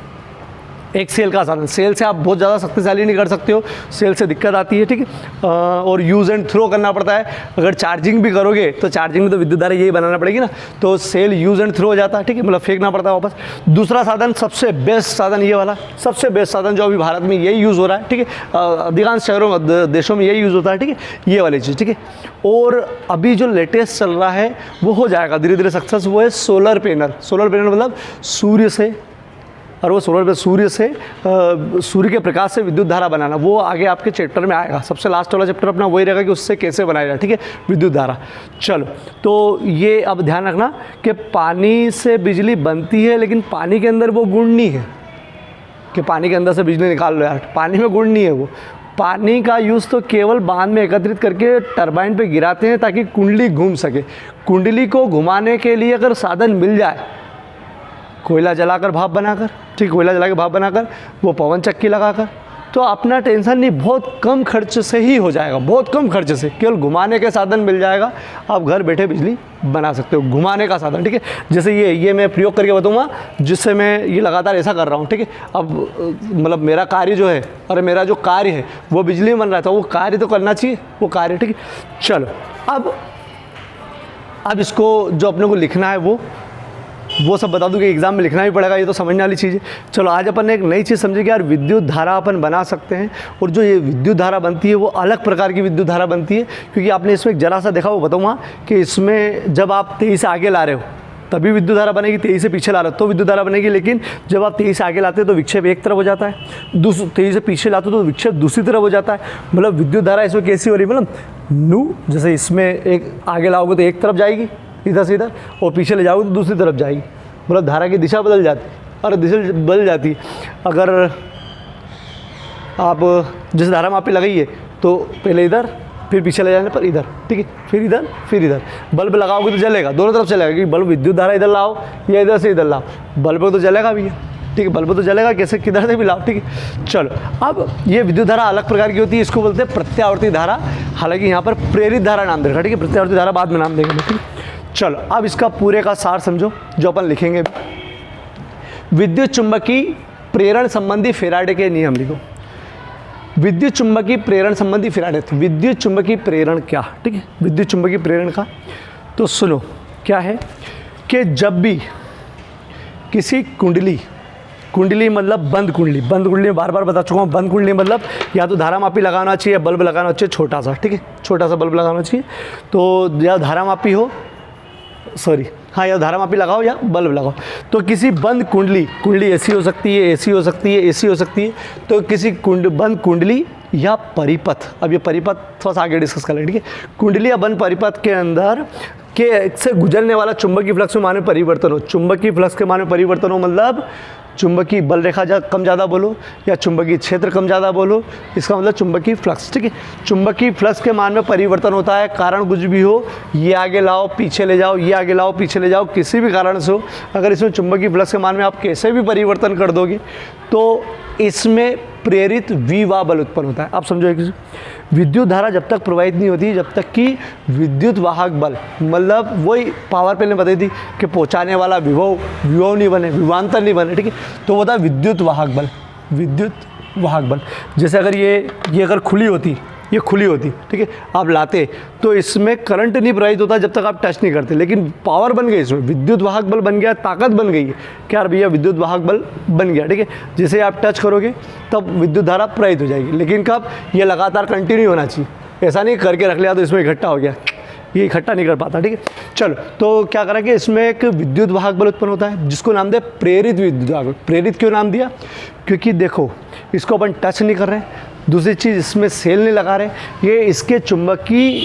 एक सेल का साधन, सेल से आप बहुत ज़्यादा शक्तिशाली नहीं कर सकते हो, सेल से दिक्कत आती है, ठीक है। और यूज़ एंड थ्रो करना पड़ता है। अगर चार्जिंग भी करोगे तो चार्जिंग में तो विद्युत धारा यही बनाना पड़ेगी ना, तो सेल यूज़ एंड थ्रो हो जाता है, ठीक है, मतलब फेंकना पड़ता है वापस। दूसरा साधन, सबसे बेस्ट साधन ये वाला, सबसे बेस्ट साधन जो अभी भारत में यही यूज़ हो रहा है, ठीक है, अधिकांश शहरों देशों में यही यूज़ होता है, ठीक है, ये वाली चीज़, ठीक है। और अभी जो लेटेस्ट चल रहा है वो हो जाएगा धीरे धीरे सक्सेस, वो है सोलर पैनल। सोलर पैनल मतलब सूर्य से, और वो सूर्य से सूर्य के प्रकाश से विद्युत धारा बनाना, वो आगे आपके चैप्टर में आएगा। सबसे लास्ट वाला चैप्टर अपना वही रहेगा कि उससे कैसे बनाया जाए, ठीक है, विद्युत धारा। चलो, तो ये अब ध्यान रखना कि पानी से बिजली बनती है, लेकिन पानी के अंदर वो गुण नहीं है कि पानी के अंदर से बिजली निकाल लो यार, पानी में गुण नहीं है। वो पानी का यूज़ तो केवल बांध में एकत्रित करके टरबाइन पे गिराते हैं ताकि कुंडली घूम सके। कुंडली को घुमाने के लिए अगर साधन मिल जाए, कोयला जलाकर भाप बनाकर, ठीक, कोयला जला के भाप बनाकर, वो पवन चक्की लगाकर, तो अपना टेंशन नहीं, बहुत कम खर्च से ही हो जाएगा, बहुत कम खर्च से। केवल घुमाने के साधन मिल जाएगा, आप घर बैठे बिजली बना सकते हो, घुमाने का साधन, ठीक है। जैसे ये मैं प्रयोग करके बताऊंगा, जिससे मैं ये लगातार ऐसा कर रहा हूँ, ठीक है। अब मतलब मेरा कार्य जो है, और मेरा जो कार्य है वो बिजली में बन रहा था, वो कार्य तो करना चाहिए, वो कार्य, ठीक है। चलो, अब इसको जो अपने को लिखना है वो सब बता दूं कि एग्जाम में लिखना भी पड़ेगा, ये तो समझने वाली चीज़ है। चलो, आज अपन ने एक नई चीज़ समझी कि यार विद्युत धारा अपन बना सकते हैं, और जो ये विद्युत धारा बनती है वो अलग प्रकार की विद्युत धारा बनती है। क्योंकि आपने इसमें जरा सा देखा, वो बताऊँगा कि इसमें जब आप 23 से आगे ला रहे हो, तभी विद्युत धारा बनेगी। तेजी से पीछे ला रहे हो तो विद्युत धारा बनेगी, लेकिन जब आप तेजी से आगे लाते हो तो विक्षेप एक तरफ हो जाता है, तेजी से पीछे लाते हो तो विक्षेप दूसरी तरफ हो जाता है। मतलब विद्युत धारा इसमें कैसी हो रही है, मतलब नू, जैसे इसमें एक आगे लाओगे तो एक तरफ जाएगी इधर से इधर, और पीछे ले जाओगे तो दूसरी तरफ जाएगी। मतलब धारा की दिशा बदल जाती है, और दिशा बदल जाती है। अगर आप जैसे धारा मापी लगाइए तो पहले इधर, फिर पीछे ले जाने पर इधर, ठीक है, फिर इधर, फिर इधर। बल्ब लगाओगे तो जलेगा, दोनों तरफ चलेगा, क्योंकि बल्ब विद्युत धारा इधर लाओ या इधर से इधर लाओ, बल्ब तो जलेगा भी है, ठीक है, बल्ब तो जलेगा, कैसे किधर से भी लाओ, ठीक है। चलो, अब ये विद्युत धारा अलग प्रकार की होती है, इसको बोलते हैं प्रत्यावर्ती धारा। हालांकि यहाँ पर प्रेरित धारा नाम दे रखा, ठीक है, प्रत्यावर्ती धारा बाद में नाम देंगे, ठीक है। चलो, अब इसका पूरे का सार समझो जो अपन लिखेंगे। विद्युत चुंबकीय प्रेरण संबंधी फेराडे के नियम लिखो। विद्युत चुंबकीय प्रेरण संबंधी फेराडे, विद्युत चुंबकीय प्रेरण क्या, ठीक है, विद्युत चुंबकीय प्रेरण का तो सुनो क्या है कि जब भी किसी कुंडली, कुंडली मतलब बंद कुंडली, बंद कुंडली में बार बार बता चुका हूँ, बंद कुंडली मतलब या तो धारा मापी लगाना चाहिए, बल्ब लगाना चाहिए छोटा सा, ठीक है, छोटा सा बल्ब लगाना चाहिए। तो या धारा मापी हो, सॉरी हाँ, या धारा मापी लगाओ या बल्ब लगाओ। तो किसी बंद कुंडली, कुंडली ऐसी हो सकती है, ऐसी हो सकती है, ऐसी हो सकती है, तो किसी बंद कुंडली या परिपथ, अब ये परिपथ थोड़ा सा आगे डिस्कस कर लेंगे, ठीक है। कुंडली या बंद परिपथ के अंदर के से गुजरने वाला चुंबकीय फ्लक्स में मान में परिवर्तन हो, चुंबकीय फ्लक्स के मान में परिवर्तन हो, मतलब चुंबकीय बल रेखा कम ज़्यादा बोलो या चुंबकीय क्षेत्र कम ज़्यादा बोलो, इसका मतलब चुंबकीय फ्लक्स, ठीक है। चुंबकीय फ्लक्स के मान में परिवर्तन होता है, कारण कुछ भी हो, ये आगे लाओ पीछे ले जाओ, ये आगे लाओ पीछे ले जाओ, किसी भी कारण से हो, अगर इसमें चुंबकीय फ्लक्स के मान में आप कैसे भी परिवर्तन कर दोगे तो इसमें प्रेरित विवाह बल उत्पन्न होता है। आप समझो, एक विद्युत धारा जब तक प्रवाहित नहीं होती जब तक कि विद्युत वाहक बल, मतलब वही पावर पहले बताई थी कि पहुंचाने वाला विभव नहीं बने, विभवांतर नहीं बने, ठीक है, तो वो था विद्युत वाहक बल, विद्युत वाहक बल। जैसे अगर ये अगर खुली होती, ये खुली होती, ठीक है, आप लाते तो इसमें करंट नहीं प्रवाहित होता जब तक आप टच नहीं करते, लेकिन पावर बन गई, इसमें विद्युत वाहक बल बन गया, ताकत बन गई है, क्या भैया विद्युत वाहक बल बन गया, ठीक है। जैसे आप टच करोगे तब विद्युत धारा प्रवाहित हो जाएगी, लेकिन कब, ये लगातार कंटिन्यू होना चाहिए, ऐसा नहीं करके रख लिया तो इसमें इकट्ठा हो गया, ये इकट्ठा नहीं कर पाता, ठीक है। चलो, तो क्या करा कि इसमें एक विद्युत वाहक बल उत्पन्न होता है जिसको नाम दे प्रेरित विद्युत वाहक बल। प्रेरित क्यों नाम दिया, क्योंकि देखो इसको अपन टच नहीं कर रहे हैं, दूसरी चीज़ इसमें सेल नहीं लगा रहे, ये इसके चुंबकीय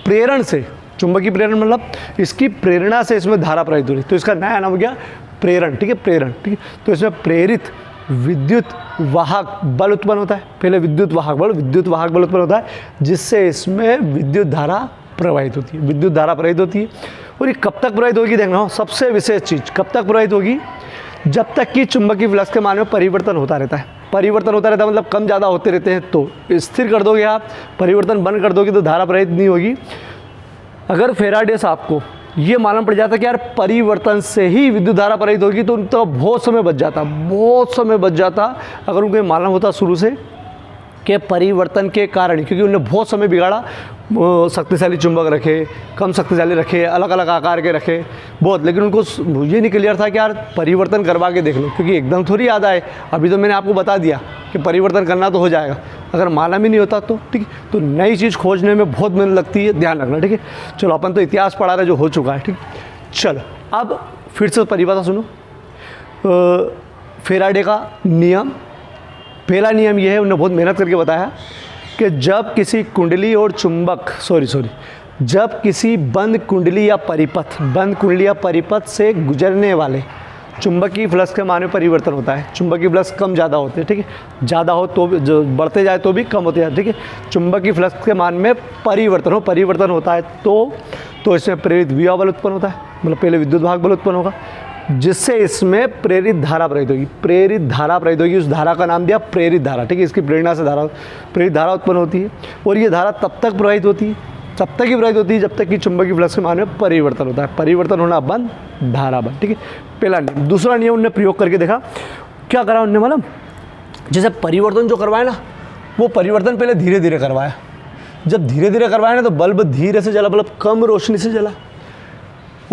प्रेरण से, चुंबकीय प्रेरण मतलब इसकी प्रेरणा से इसमें धारा प्रवाहित हो रही, तो इसका नया नाम हो गया प्रेरण, ठीक है, प्रेरण, ठीक है। तो इसमें प्रेरित विद्युत वाहक बल उत्पन्न होता है, पहले विद्युत वाहक बल उत्पन्न होता है जिससे इसमें विद्युत धारा प्रवाहित होती है, विद्युत धारा प्रवाहित होती है। और ये कब तक प्रवाहित होगी देखना, सबसे विशेष चीज़, कब तक प्रवाहित होगी, जब तक कि चुंबकीय फ्लक्स के मान में परिवर्तन होता रहता है, परिवर्तन होता रहता है मतलब कम ज़्यादा होते रहते हैं। तो स्थिर कर दोगे आप, परिवर्तन बंद कर दोगे तो धारा प्रवाहित नहीं होगी। अगर फेराडे साहब को ये मालूम पड़ जाता कि यार परिवर्तन से ही विद्युत धारा प्रवाहित होगी तो उनका बहुत समय बच जाता, बहुत समय बच जाता अगर उनको मालूम होता शुरू से के परिवर्तन के कारण, क्योंकि उन्होंने बहुत समय बिगाड़ा, शक्तिशाली चुंबक रखे, कम शक्तिशाली रखे, अलग अलग आकार के रखे बहुत, लेकिन उनको ये नहीं क्लियर था कि यार परिवर्तन करवा के देख लो, क्योंकि एकदम थोड़ी याद आए। अभी तो मैंने आपको बता दिया कि परिवर्तन करना तो हो जाएगा, अगर मालूम ही नहीं होता तो ठीक है। तो नई चीज़ खोजने में बहुत मेहनत लगती है, ध्यान रखना, ठीक है। चलो, अपन तो इतिहास पढ़ा रहे जो हो चुका है, ठीक। चलो, अब फिर से परिभाषा सुनो। फेराडे का नियम, पहला नियम यह है, उन्होंने बहुत मेहनत करके बताया कि जब किसी कुंडली और चुंबक जब किसी बंद कुंडली या परिपथ से गुजरने वाले चुंबकीय फ्लक्स के मान में परिवर्तन होता है, चुंबकीय फ्लक्स कम ज़्यादा होते हैं, ठीक है, ज़्यादा हो तो भी जो बढ़ते जाए तो भी कम होते जाए, ठीक है। चुंबकीय फ्लक्स के मान में परिवर्तन होता है तो इसमें प्रेरित विभव बल उत्पन्न होता है, मतलब पहले विद्युत वाहक बल उत्पन्न होगा जिससे इसमें प्रेरित धारा प्रवाहित होगी, उस धारा का नाम दिया प्रेरित धारा, ठीक है। इसकी प्रेरणा से प्रेरित धारा उत्पन्न होती है और ये धारा तब तक प्रवाहित होती है जब तक कि चुंबकीय फ्लक्स के मान में परिवर्तन होता है, परिवर्तन होना बंद, धारा बंद, ठीक है। पहला नियम। दूसरा नियम उन्होंने प्रयोग करके देखा, क्या करा उन्होंने, मतलब जैसे परिवर्तन जो करवाया ना, वो परिवर्तन पहले धीरे धीरे करवाया, जब धीरे धीरे करवाया ना तो बल्ब धीरे से जला, मतलब कम रोशनी से जला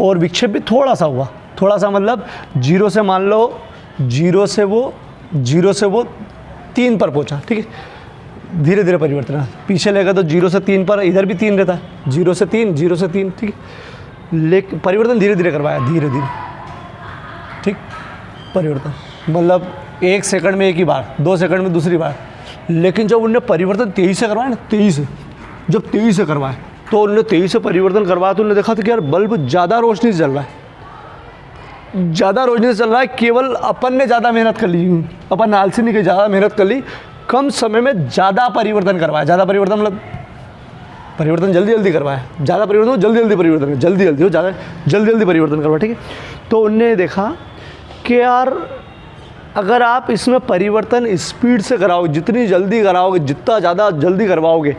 और विक्षेप भी थोड़ा सा हुआ, थोड़ा सा मतलब जीरो से मान लो, जीरो से वो 3 पर पहुंचा, ठीक है। धीरे धीरे परिवर्तन, पीछे लेगा तो 0 से 3 पर, इधर भी 3 रहता है, 0 से 3, ठीक है। लेकिन परिवर्तन धीरे धीरे करवाया, धीरे धीरे, ठीक, परिवर्तन मतलब 1 सेकंड में एक ही बार, 2 सेकंड में दूसरी बार। लेकिन जब उनने परिवर्तन तेज़ी से करवाया ना, तेज़ी से, जब तेज़ी से करवाया तो उन्होंने तेज़ी से परिवर्तन करवाया तो उन्होंने देखा था कि यार बल्ब ज़्यादा रोशनी से चल रहा है, ज़्यादा रोशनी से चल रहा है। केवल अपन ने ज़्यादा मेहनत कर ली, अपन आलसी नहीं, ज़्यादा मेहनत कर ली, कम समय में ज़्यादा परिवर्तन करवाया। ज़्यादा परिवर्तन मतलब परिवर्तन जल्दी जल्दी करवाया, ज़्यादा परिवर्तन जल्दी जल्दी परिवर्तन, जल्दी जल्दी हो, ज़्यादा जल्दी जल्दी परिवर्तन करवाया, ठीक है। तो उनने देखा कि यार अगर आप इसमें परिवर्तन स्पीड से कराओगे, जितनी जल्दी कराओगे, जितना ज़्यादा जल्दी करवाओगे,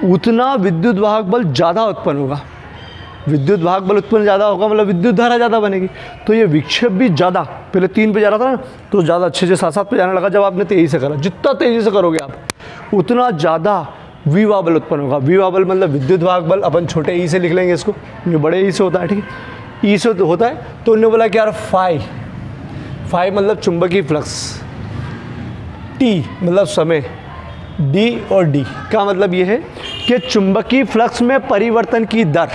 उतना विद्युत वाहक बल ज़्यादा उत्पन्न होगा। विद्युत वाहक बल उत्पन्न ज़्यादा होगा मतलब विद्युत धारा ज़्यादा बनेगी, तो ये विक्षेप भी ज़्यादा, पहले 3 पे जा रहा था ना, तो ज़्यादा 6 से 7 पे जाने लगा जब आपने तेज़ी से करा। जितना तेज़ी से करोगे आप उतना ज़्यादा विवाह बल उत्पन्न होगा। विवाह बल मतलब विद्युत वाहक बल, अपन छोटे ई से लिख लेंगे इसको, ये बड़े ई से होता है, ठीक है, ई से होता है। तो उन्होंने बोला कि यार फाई मतलब चुंबकीय फ्लक्स, टी मतलब समय, डी और डी का मतलब ये है कि चुंबकीय फ्लक्स में परिवर्तन की दर,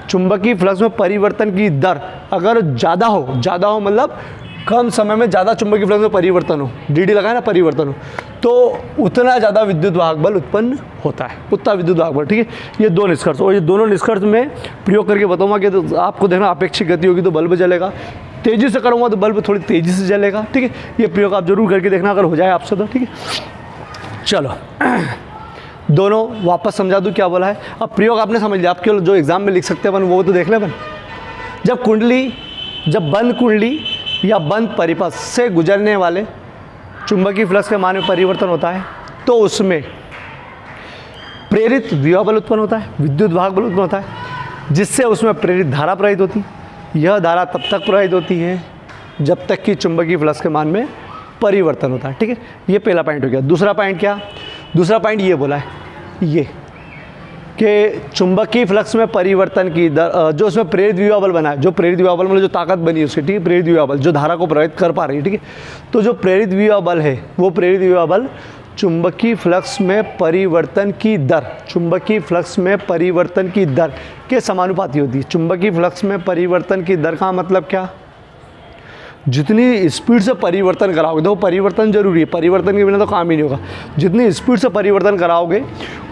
चुंबकीय फ्लक्स में परिवर्तन की दर अगर ज़्यादा हो मतलब कम समय में ज़्यादा चुंबकीय फ्लक्स में परिवर्तन हो, डी लगाए ना, परिवर्तन हो, तो उतना ज़्यादा विद्युत वाहक बल उत्पन्न होता है, उतना विद्युत वाहक बल, ठीक है। ये 2 निष्कर्ष, और ये दोनों निष्कर्ष में प्रयोग करके बताऊंगा कि तो आपको देखना अपेक्षित गति होगी तो बल्ब जलेगा, तेज़ी से करूँगा तो बल्ब थोड़ी तेज़ी से जलेगा, ठीक है। ये प्रयोग आप जरूर करके देखना अगर हो जाए आपसे तो, ठीक है। चलो दोनों वापस समझा दूँ क्या बोला है। अब प्रयोग आपने समझ लिया, आपके जो एग्जाम में लिख सकते हैं अपन वो तो देख लें अपन। जब बंद कुंडली या बंद परिपथ से गुजरने वाले चुंबकीय फ्लक्स के मान में परिवर्तन होता है तो उसमें प्रेरित विभव बल उत्पन्न होता है, विद्युत वाहक बल उत्पन्न होता है, जिससे उसमें प्रेरित धारा प्रवाहित होती है। यह धारा तब तक प्रवाहित होती है जब तक कि चुंबकीय फ्लक्स के मान में परिवर्तन होता है, ठीक है। ये पहला पॉइंट हो गया। दूसरा पॉइंट क्या, दूसरा पॉइंट ये बोला है ये कि चुंबकीय फ्लक्स में परिवर्तन की दर, जो उसमें प्रेरित विभव बल बना है, जो प्रेरित विभव बल मतलब जो ताकत बनी है उसकी, ठीक है, प्रेरित विभव बल जो धारा को प्रभावित कर पा रही है, ठीक है। तो जो प्रेरित विभव बल है वो प्रेरित विभव बल चुंबकीय फ्लक्स में परिवर्तन की दर, चुंबकीय फ्लक्स में परिवर्तन की दर के समानुपाती होती है। चुंबकीय फ्लक्स में परिवर्तन की दर का मतलब क्या, जितनी स्पीड से परिवर्तन कराओगे, देखो परिवर्तन जरूरी है, परिवर्तन के बिना तो काम ही नहीं होगा। जितनी स्पीड से परिवर्तन कराओगे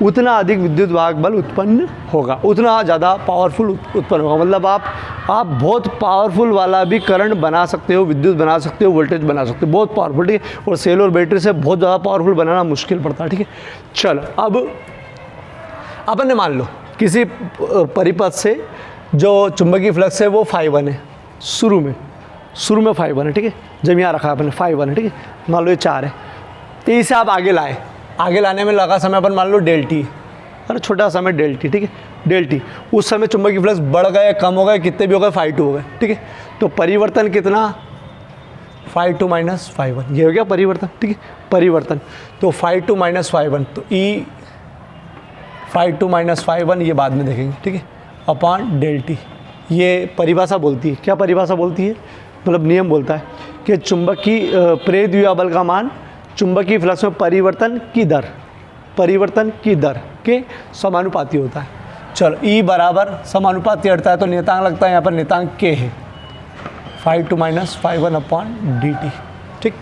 उतना अधिक विद्युत वाहक बल उत्पन्न होगा, उतना ज़्यादा पावरफुल उत्पन्न होगा। मतलब आप बहुत पावरफुल वाला भी करंट बना सकते हो, विद्युत बना सकते हो, वोल्टेज बना सकते हो, बहुत पावरफुल, ठीक है। और सेल और बैटरी से बहुत ज़्यादा पावरफुल बनाना मुश्किल पड़ता है, ठीक है। चलो अब अपन ने मान लो किसी परिपथ से जो चुंबकीय फ्लक्स है वो φ1 है, शुरू में φ1 है, ठीक है। जब यहाँ रखा अपन φ1 है, ठीक है, मान लो ये 4 है, तो इसे आप आगे लाने में लगा समय अपन मान लो ΔT, अरे छोटा समय ΔT, ठीक है, ΔT। उस समय चुंबकीय फ्लक्स बढ़ गए, कम हो गए, कितने भी हो गए, φ2 हो गए, ठीक है। तो परिवर्तन कितना, φ2 - φ1, ये हो गया परिवर्तन, ठीक है, परिवर्तन। तो φ2 - φ1, तो E φ2 - φ1 ये बाद में देखेंगे, ठीक है, अपॉन ΔT। ये परिभाषा बोलती है, क्या परिभाषा बोलती है, मतलब नियम बोलता है कि चुंबकीय प्रेरित विभव बल का मान चुंबकीय फ्लक्स में परिवर्तन की दर के समानुपाती होता है। चलो E बराबर समानुपाती हटता है तो नियतांक लगता है यहाँ पर, नियतांक K है, φ2 - φ1 अपॉन dt, ठीक।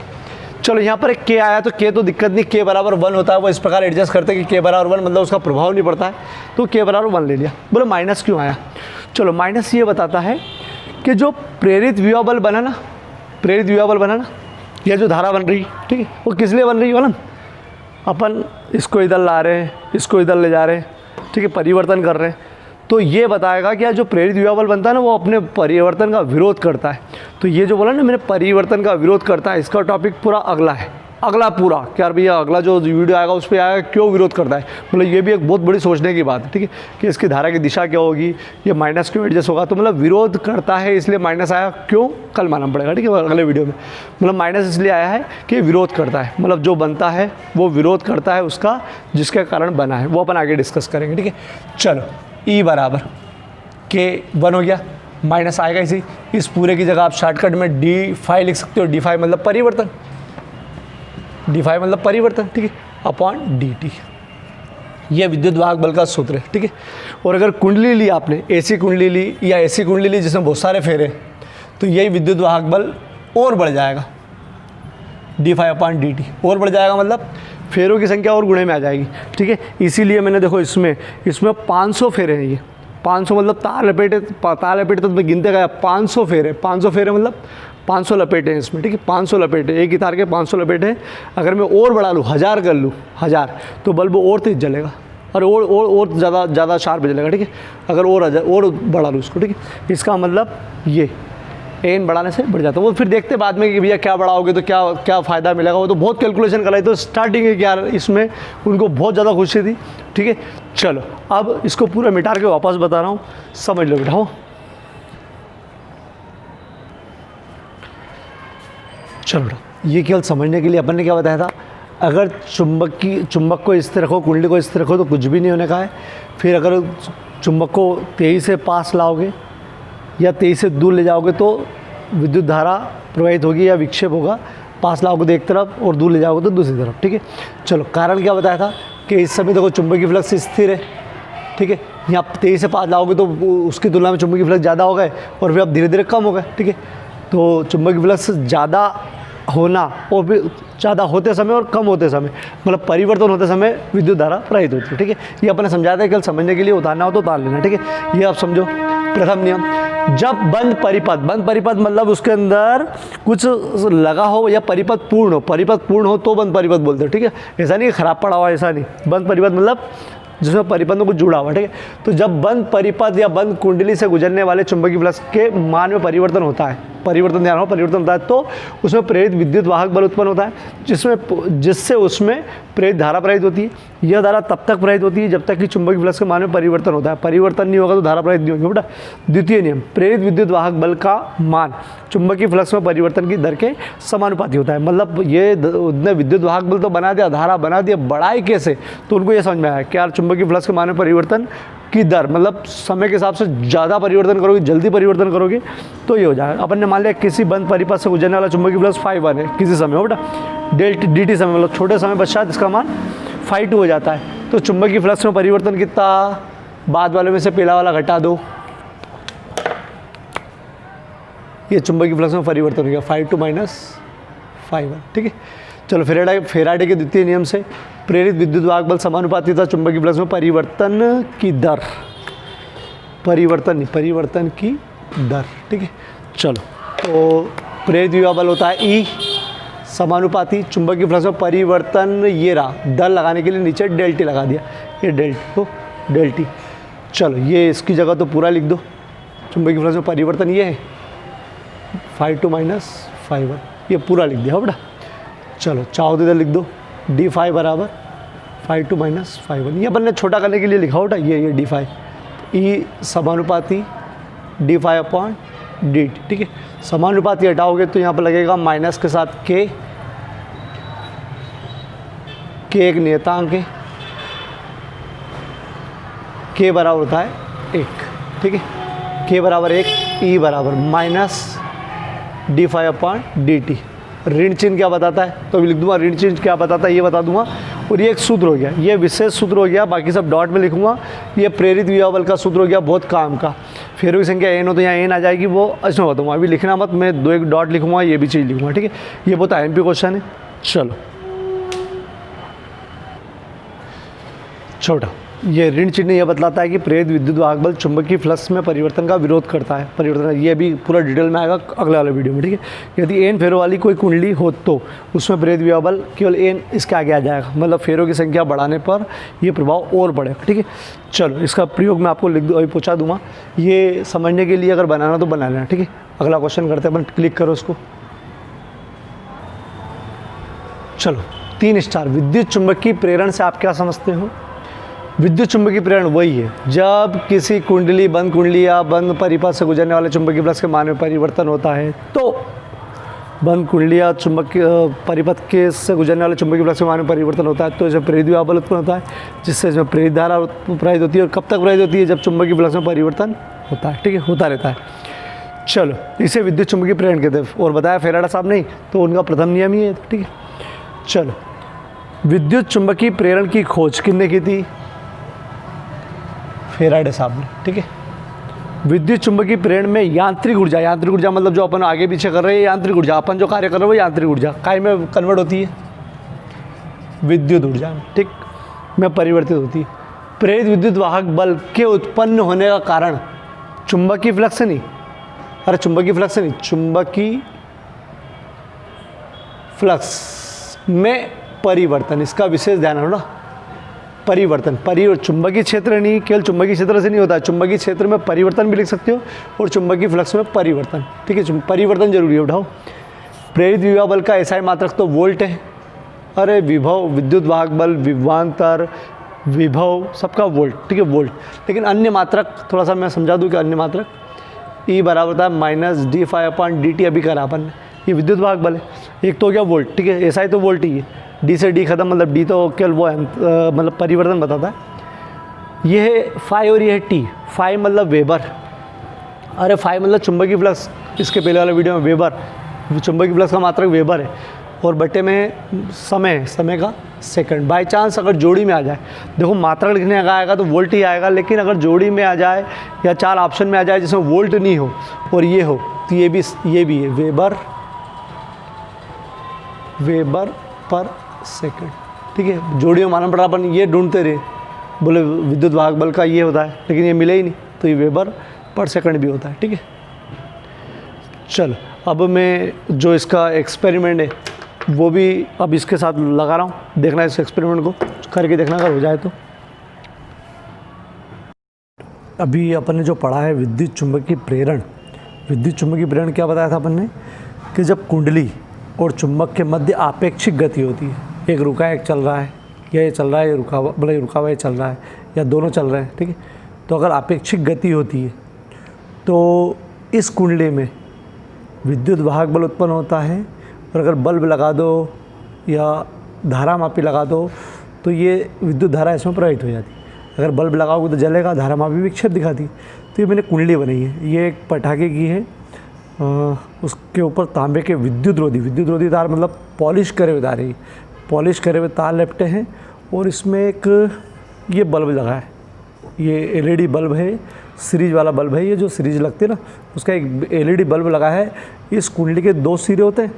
चलो यहाँ पर एक K आया तो K तो दिक्कत नहीं, K बराबर 1 होता है, वो इस प्रकार एडजस्ट करते हैं कि K बराबर 1 मतलब उसका प्रभाव नहीं पड़ता है, तो K बराबर 1 ले लिया। बोलो माइनस क्यों आया, चलो माइनस ये बताता है कि जो प्रेरित विभव बल बना ना, यह जो धारा बन रही, ठीक है, वो किस लिए बन रही है, अपन इसको इधर ला रहे हैं, इसको इधर ले जा रहे हैं, ठीक है, परिवर्तन कर रहे हैं। तो ये बताएगा कि जो प्रेरित विभव बल बनता है ना वो अपने परिवर्तन का विरोध करता है। तो ये जो बोला ना मैंने परिवर्तन का विरोध करता है, इसका टॉपिक पूरा अगला पूरा क्या भैया, अगला जो वीडियो आएगा उस पर आएगा क्यों विरोध करता है। मतलब ये भी एक बहुत बड़ी सोचने की बात है, ठीक है, कि इसकी धारा की दिशा क्या होगी, ये माइनस क्यों एडजस्ट होगा। तो मतलब विरोध करता है इसलिए माइनस आया, क्यों कल मालूम पड़ेगा, ठीक है, अगले वीडियो में। मतलब माइनस इसलिए आया है कि विरोध करता है, मतलब जो बनता है वो विरोध करता है उसका, जिसके कारण बना है, वो अपन आगे डिस्कस करेंगे, ठीक है। चलो E बराबर K1 हो गया, माइनस आएगा इसी, इस पूरे की जगह आप शॉर्टकट में d∅ लिख सकते हो, d∅ मतलब परिवर्तन, ठीक है, अपॉन dt। ये विद्युत वाहक बल का सूत्र है, ठीक है। और अगर कुंडली ली आपने, एसी कुंडली ली या ऐसी कुंडली ली जिसमें बहुत सारे फेरे, तो यही विद्युत वाहक बल और बढ़ जाएगा, d∅/dt और बढ़ जाएगा, मतलब फेरों की संख्या और गुणे में आ जाएगी, ठीक है। इसीलिए मैंने देखो इसमें 500 फेरे हैं, ये 500 मतलब तार लपेटे तो गिनते गया 500 फेरे, 500 फेरे मतलब 500 लपेटे हैं इसमें, ठीक है। 500 लपेटे, एक ही तार के 500 लपेटे हैं। अगर मैं और बढ़ा लूँ, 1000 कर लूँ, 1000, तो बल्ब और तेज जलेगा और ज़्यादा शार्प जलेगा, ठीक है। अगर और बढ़ा लूँ इसको, ठीक है। इसका मतलब ये एन बढ़ाने से बढ़ जाता है। वो फिर देखते बाद में कि भैया क्या बढ़ाओगे तो क्या फ़ायदा मिलेगा, वो तो बहुत कैलकुलेशन कराई, तो स्टार्टिंग है कि यार इसमें उनको बहुत ज़्यादा खुशी थी, ठीक है। चलो अब इसको पूरा मिटा के वापस बता रहा हूँ, समझ लो बेटा। चलो बेटा, ये केवल समझने के लिए अपन ने क्या बताया था, अगर चुंबक को इस तरह रखो, कुंडली को इस तरह रखो तो कुछ भी नहीं होने का है। फिर अगर चुंबक को तेज़ी से पास लाओगे या तेज़ी से दूर ले जाओगे तो विद्युत धारा प्रवाहित होगी या विक्षेप होगा। पास लाओगे तो एक तरफ और दूर ले जाओगे तो दूसरी तरफ, ठीक है। चलो कारण क्या बताया था कि इस समय देखो चुंबकीय फ्लक्स स्थिर है, ठीक है। यहाँ तेज़ी से पास लाओगे तो उसकी तुलना में चुंबकीय फ्लक्स ज़्यादा हो गए और फिर अब धीरे धीरे कम हो गए, ठीक है। तो चुंबकीय फ्लक्स ज़्यादा होना और भी ज़्यादा होते समय और कम होते समय, मतलब परिवर्तन होते समय विद्युत धारा प्रवाहित होती है, ठीक है। ये अपने समझाया था, कल समझने के लिए उतारना हो तो उतार लेना, ठीक है। ये आप समझो। प्रथम नियम, जब बंद परिपथ मतलब उसके अंदर कुछ लगा हो या परिपथ पूर्ण हो तो बंद परिपथ बोलते हैं, ठीक है। ऐसा नहीं खराब पड़ा हुआ, ऐसा नहीं। बंद परिपथ मतलब जिसमें परिपथ में कुछ जुड़ा हुआ, ठीक है। तो जब बंद परिपथ या बंद कुंडली से गुजरने वाले चुंबकीय फ्लक्स के मान में परिवर्तन होता है, परिवर्तन होता है, तो उसमें प्रेरित विद्युत वाहक बल उत्पन्न होता है, जिससे उसमें प्रेरित धारा प्रवाहित होती है। यह धारा तब तक प्रवाहित होती है जब तक कि चुंबकीय फ्लक्स के मान में परिवर्तन होता है। परिवर्तन नहीं होगा तो धारा प्रवाहित नहीं होगी बेटा। द्वितीय नियम, प्रेरित विद्युत वाहक बल का मान चुंबकीय फ्लक्स में परिवर्तन की दर के समानुपाती होता है। मतलब ये विद्युत वाहक बल तो बना दिया, धारा बना दिया, बढ़ाए कैसे, तो उनको ये समझ में आया कि यार चुंबकीय फ्लक्स के मान में परिवर्तन की दर, मतलब समय के हिसाब से ज़्यादा परिवर्तन करोगे, जल्दी परिवर्तन करोगे तो ये हो जाएगा। अपन ने मान लिया किसी बंद परिपथ से गुजरने वाला चुंबकीय फ्लक्स ∅1 है किसी समय हो बेटा, dt समय मतलब छोटे समय पश्चात इसका मान ∅2 हो जाता है। तो चुंबकीय फ्लक्स में परिवर्तन कितना, बाद वाले में से पहला वाला घटा दो, ये चुंबकीय फ्लक्स में परिवर्तन हो गया ∅2 - ∅1, ठीक है। चलो फेराडे के द्वितीय नियम से प्रेरित विद्युत वाहक बल समानुपाती था चुंबकीय फ्लक्स में परिवर्तन की दर, परिवर्तन की दर, ठीक है। चलो तो प्रेरित विभव बल होता है E समानुपाती चुंबकीय फ्लक्स में परिवर्तन, ये रहा, दर लगाने के लिए नीचे डेल्टी लगा दिया, ये डेल्टी। चलो ये इसकी जगह तो पूरा लिख दो, चुंबकीय फ्लक्स में परिवर्तन ये है ∅2 - ∅1, ये पूरा लिख दिया बेटा। चलो चाहो तो इधर लिख दो d∅ बराबर ∅2 - ∅1, ये अपन ने छोटा करने के लिए लिखा बेटा, ये d∅, E समानुपाती d∅/dt, ठीक है। समानुपाती हटाओगे तो यहाँ पर लगेगा माइनस के साथ k एक नियतांक है, k बराबर होता है 1, ठीक है। k बराबर 1, E बराबर -d∅/dt। ऋण चिन्ह क्या बताता है तो अभी लिख दूंगा, ऋण चिन्ह क्या बताता है ये बता दूंगा। और ये एक सूत्र हो गया, ये विशेष सूत्र हो गया, बाकी सब डॉट में लिखूंगा। ये प्रेरित विभव बल का सूत्र हो गया, बहुत काम का। फेरों की संख्या n हो तो यहाँ n आ जाएगी, वो इसमें बताऊँगा, अभी लिखना मत, मैं 2-1 डॉट लिखूंगा, ये भी चीज़ लिखूंगा, ठीक है। ये बहुत IMP क्वेश्चन है। चलो छोटा, ये ऋण चिन्ह ये बतलाता है कि प्रेरित विद्युत वाहक बल चुंबकीय फ्लक्स में परिवर्तन का विरोध करता है। परिवर्तन ये भी पूरा डिटेल में आएगा अगले वाले वीडियो में, ठीक है। यदि n फेरों वाली कोई कुंडली हो तो उसमें प्रेरित विभव बल केवल n इसके आगे आ जाएगा, मतलब फेरों की संख्या बढ़ाने पर ये प्रभाव और बढ़ेगा, ठीक है। चलो इसका प्रयोग मैं आपको लिख दूँ, अभी पहुँचा दूँगा, ये समझने के लिए अगर बनाना तो बना लेना, ठीक है। अगला क्वेश्चन करते हैं अपन, क्लिक करो उसको। चलो 3 स्टार, विद्युत चुंबकीय प्रेरण से आप क्या समझते हो। विद्युत चुंबकीय प्रेरण वही है जब किसी कुंडली, बंद कुंडली या बंद परिपथ से गुजरने वाले चुंबकीय फ्लक्स के मान में परिवर्तन होता है, तो बंद कुंडली या चुंबकीय परिपथ के से गुजरने वाले चुंबकीय फ्लक्स के मान में परिवर्तन होता है, तो इसमें प्रेरित विभव बल उत्पन्न होता है, जिससे इसमें प्रेरित धारा प्रवाहित होती है। और कब तक प्रवाहित होती है, जब चुंबकीय फ्लक्स में परिवर्तन होता है, ठीक है, होता रहता है। चलो इसे विद्युत चुंबकीय प्रेरण कहते हैं। और बताया फेराडे साहब नहीं, तो उनका प्रथम नियम ही है, ठीक है। चलो विद्युत चुंबकीय प्रेरण की खोज किसने की थी, फेराडे साहब ने, ठीक है। विद्युत चुंबकीय प्रेरण में यांत्रिक ऊर्जा मतलब जो अपन आगे पीछे कर रहे हैं यांत्रिक ऊर्जा, अपन जो कार्य कर रहे हैं वो यांत्रिक ऊर्जा काय में कन्वर्ट होती है, विद्युत ऊर्जा, ठीक, में परिवर्तित होती है। प्रेरित विद्युत वाहक बल के उत्पन्न होने का कारण चुंबकीय फ्लक्स नहीं, चुंबकीय फ्लक्स में परिवर्तन, इसका विशेष ध्यान रखना। परिवर्तन चुंबकीय क्षेत्र नहीं, केवल चुंबकीय क्षेत्र से नहीं होता है, चुंबकीय क्षेत्र में परिवर्तन भी लिख सकते हो और चुंबकीय फ्लक्स में परिवर्तन, ठीक है। परिवर्तन जरूरी है, उठाओ। प्रेरित विभव बल का एसआई मात्रक तो वोल्ट है, अरे विभव, विद्युत वाहक बल, विभवांतर, विभव सबका वोल्ट, ठीक है, वोल्ट। लेकिन अन्य मात्रक थोड़ा सा मैं समझा दूं कि अन्य मात्रक E बराबर था -d∅/dt, अभी करा अपन ने। ये विद्युत वाहक बल है, एक तो हो गया वोल्ट, ठीक है, एसआई तो वोल्ट ही है, डी से डी खत्म, मतलब डी तो केवल वो मतलब परिवर्तन बताता है। ये है फाई और ये है टी। फाई मतलब वेबर, अरे फाई मतलब चुंबकीय फ्लक्स, इसके पहले वाले वीडियो में वेबर, चुंबकीय फ्लक्स का मात्रक वेबर है, और बटे में समय का सेकंड। बाय चांस अगर जोड़ी में आ जाए, देखो मात्रक लिखने का आएगा तो वोल्ट ही आएगा, लेकिन अगर जोड़ी में आ जाए या 4 ऑप्शन में आ जाए जिसमें वोल्ट नहीं हो और ये हो, तो ये भी है वेबर पर सेकंड, ठीक है। जोड़ी में मालूम पड़ा, अपन ये ढूंढते रहे, बोले विद्युत वाहक बल का ये होता है, लेकिन ये मिले ही नहीं, तो ये वेबर पर सेकंड भी होता है, ठीक है। चलो अब मैं जो इसका एक्सपेरिमेंट है वो भी अब इसके साथ लगा रहा हूँ, देखना इस एक्सपेरिमेंट को करके देखना अगर हो जाए तो। अभी अपन ने जो पढ़ा है विद्युत चुंबकीय प्रेरण, क्या बताया था अपन ने कि जब कुंडली और चुंबक के मध्य आपेक्षिक गति होती है, एक रुका है एक चल रहा है, या ये चल रहा है, ये रुका हुआ ये चल रहा है, या दोनों चल रहे हैं, ठीक है। तो अगर आपेक्षिक गति होती है तो इस कुंडली में विद्युत वाहक बल उत्पन्न होता है, और अगर बल्ब लगा दो या धारा मापी लगा दो तो ये विद्युत धारा इसमें प्रवाहित हो जाती है। अगर बल्ब लगाओगे तो जलेगा, धारा मापी विक्षेप दिखाती। तो ये मैंने कुंडली बनाई है, ये एक पटाखे की है, उसके ऊपर तांबे के विद्युत रोधी तार, मतलब पॉलिश करे हुए तार है, पॉलिश करे हुए तार लपटे हैं, और इसमें एक ये बल्ब लगा है, ये एलईडी बल्ब है, सीरीज वाला बल्ब है, ये जो सीरीज लगती है ना उसका एक एलईडी बल्ब लगा है। इस कुंडली के 2 सिरे होते हैं,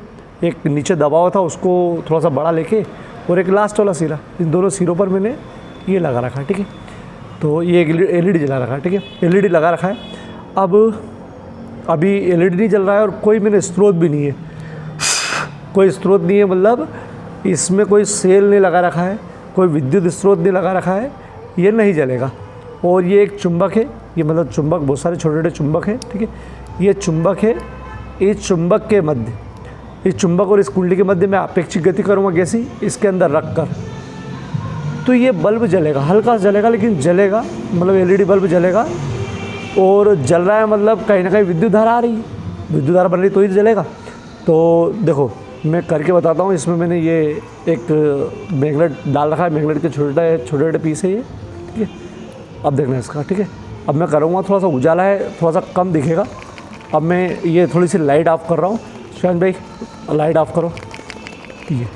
एक नीचे दबा हुआ था उसको थोड़ा सा बड़ा लेके, और एक लास्ट वाला सिरा, इन दोनों सिरों पर मैंने ये लगा रखा है, ठीक है। तो ये एक एलईडी जला रखा है, ठीक है, एलईडी लगा रखा है। अब अभी एलईडी नहीं जल रहा है और कोई मैंने स्रोत भी नहीं है, मतलब इसमें कोई सेल नहीं लगा रखा है, कोई विद्युत स्रोत नहीं लगा रखा है, ये नहीं जलेगा। और ये एक चुंबक है, ये मतलब चुंबक, बहुत सारे छोटे छोटे चुंबक हैं, ठीक है। ये चुंबक है, इस चुंबक के मध्य, इस चुंबक और इस कुंडली के मध्य में आपेक्षिक गति करूँगा गैसी, इसके अंदर रख कर, तो ये बल्ब जलेगा, हल्का सा जलेगा लेकिन जलेगा, मतलब एलईडी बल्ब जलेगा। और जल रहा है मतलब कहीं ना कहीं विद्युत धारा आ रही है, विद्युत धारा बन रही तो ही जलेगा। तो देखो मैं करके बताता हूँ। इसमें मैंने ये एक मैग्नेट डाल रखा है, मैग्नेट के छोटे छोटे पीस है ये, ठीक है। अब देखना इसका, ठीक है। अब मैं करूँगा, थोड़ा सा उजाला है, थोड़ा सा कम दिखेगा। अब मैं ये थोड़ी सी लाइट ऑफ कर रहा हूँ। शान भाई लाइट ऑफ करो, ठीक है।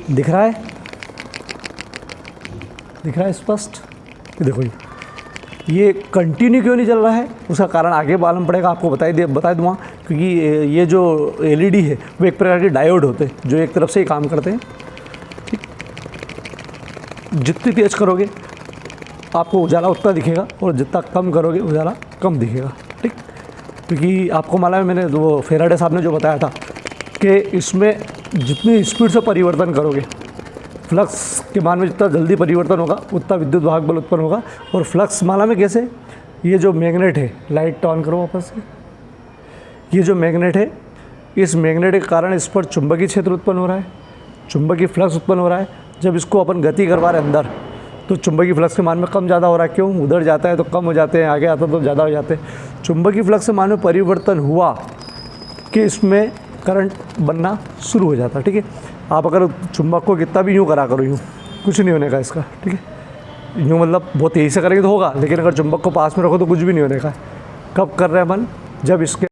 दिख रहा है स्पष्ट? देखो ये कंटिन्यू क्यों नहीं चल रहा है, उसका कारण आगे मालूम पड़ेगा, आपको बता दूँगा। क्योंकि ये जो एलईडी है वो एक प्रकार के डायोड होते हैं जो एक तरफ से ही काम करते हैं, ठीक। जितनी तेज करोगे आपको उजाला उतना दिखेगा, और जितना कम करोगे उजाला कम दिखेगा, ठीक। क्योंकि आपको मालूम है, मैंने वो फेराडे साहब ने जो बताया था कि इसमें जितनी स्पीड से परिवर्तन करोगे, फ्लक्स के मान में जितना जल्दी परिवर्तन होगा उतना विद्युत वाहक बल उत्पन्न होगा। और फ्लक्स मालूम है कैसे, ये जो मैग्नेट है, लाइट ऑन करो वापस से, ये जो मैग्नेट है, इस मैग्नेट के कारण इस पर चुंबकीय क्षेत्र उत्पन्न हो रहा है, चुंबकीय फ्लक्स उत्पन्न हो रहा है। जब इसको अपन गति करवा रहे अंदर, तो चुंबकीय फ्लक्स के मान में कम ज़्यादा हो रहा है। क्यों? उधर जाता है तो कम हो जाते हैं, आगे आता तो ज़्यादा हो जाते हैं। चुंबकीय फ्लक्स के मान में परिवर्तन हुआ कि इसमें करंट बनना शुरू हो जाता है, ठीक है। आप अगर चुंबक को कितना भी यूँ करा करो, यूँ कुछ नहीं होने का इसका, ठीक है। यूँ मतलब बहुत तेज़ी से करेंगे तो होगा, लेकिन अगर चुंबक को पास में रखो तो कुछ भी नहीं होने का। कब कर रहे हैं अपन? जब इसके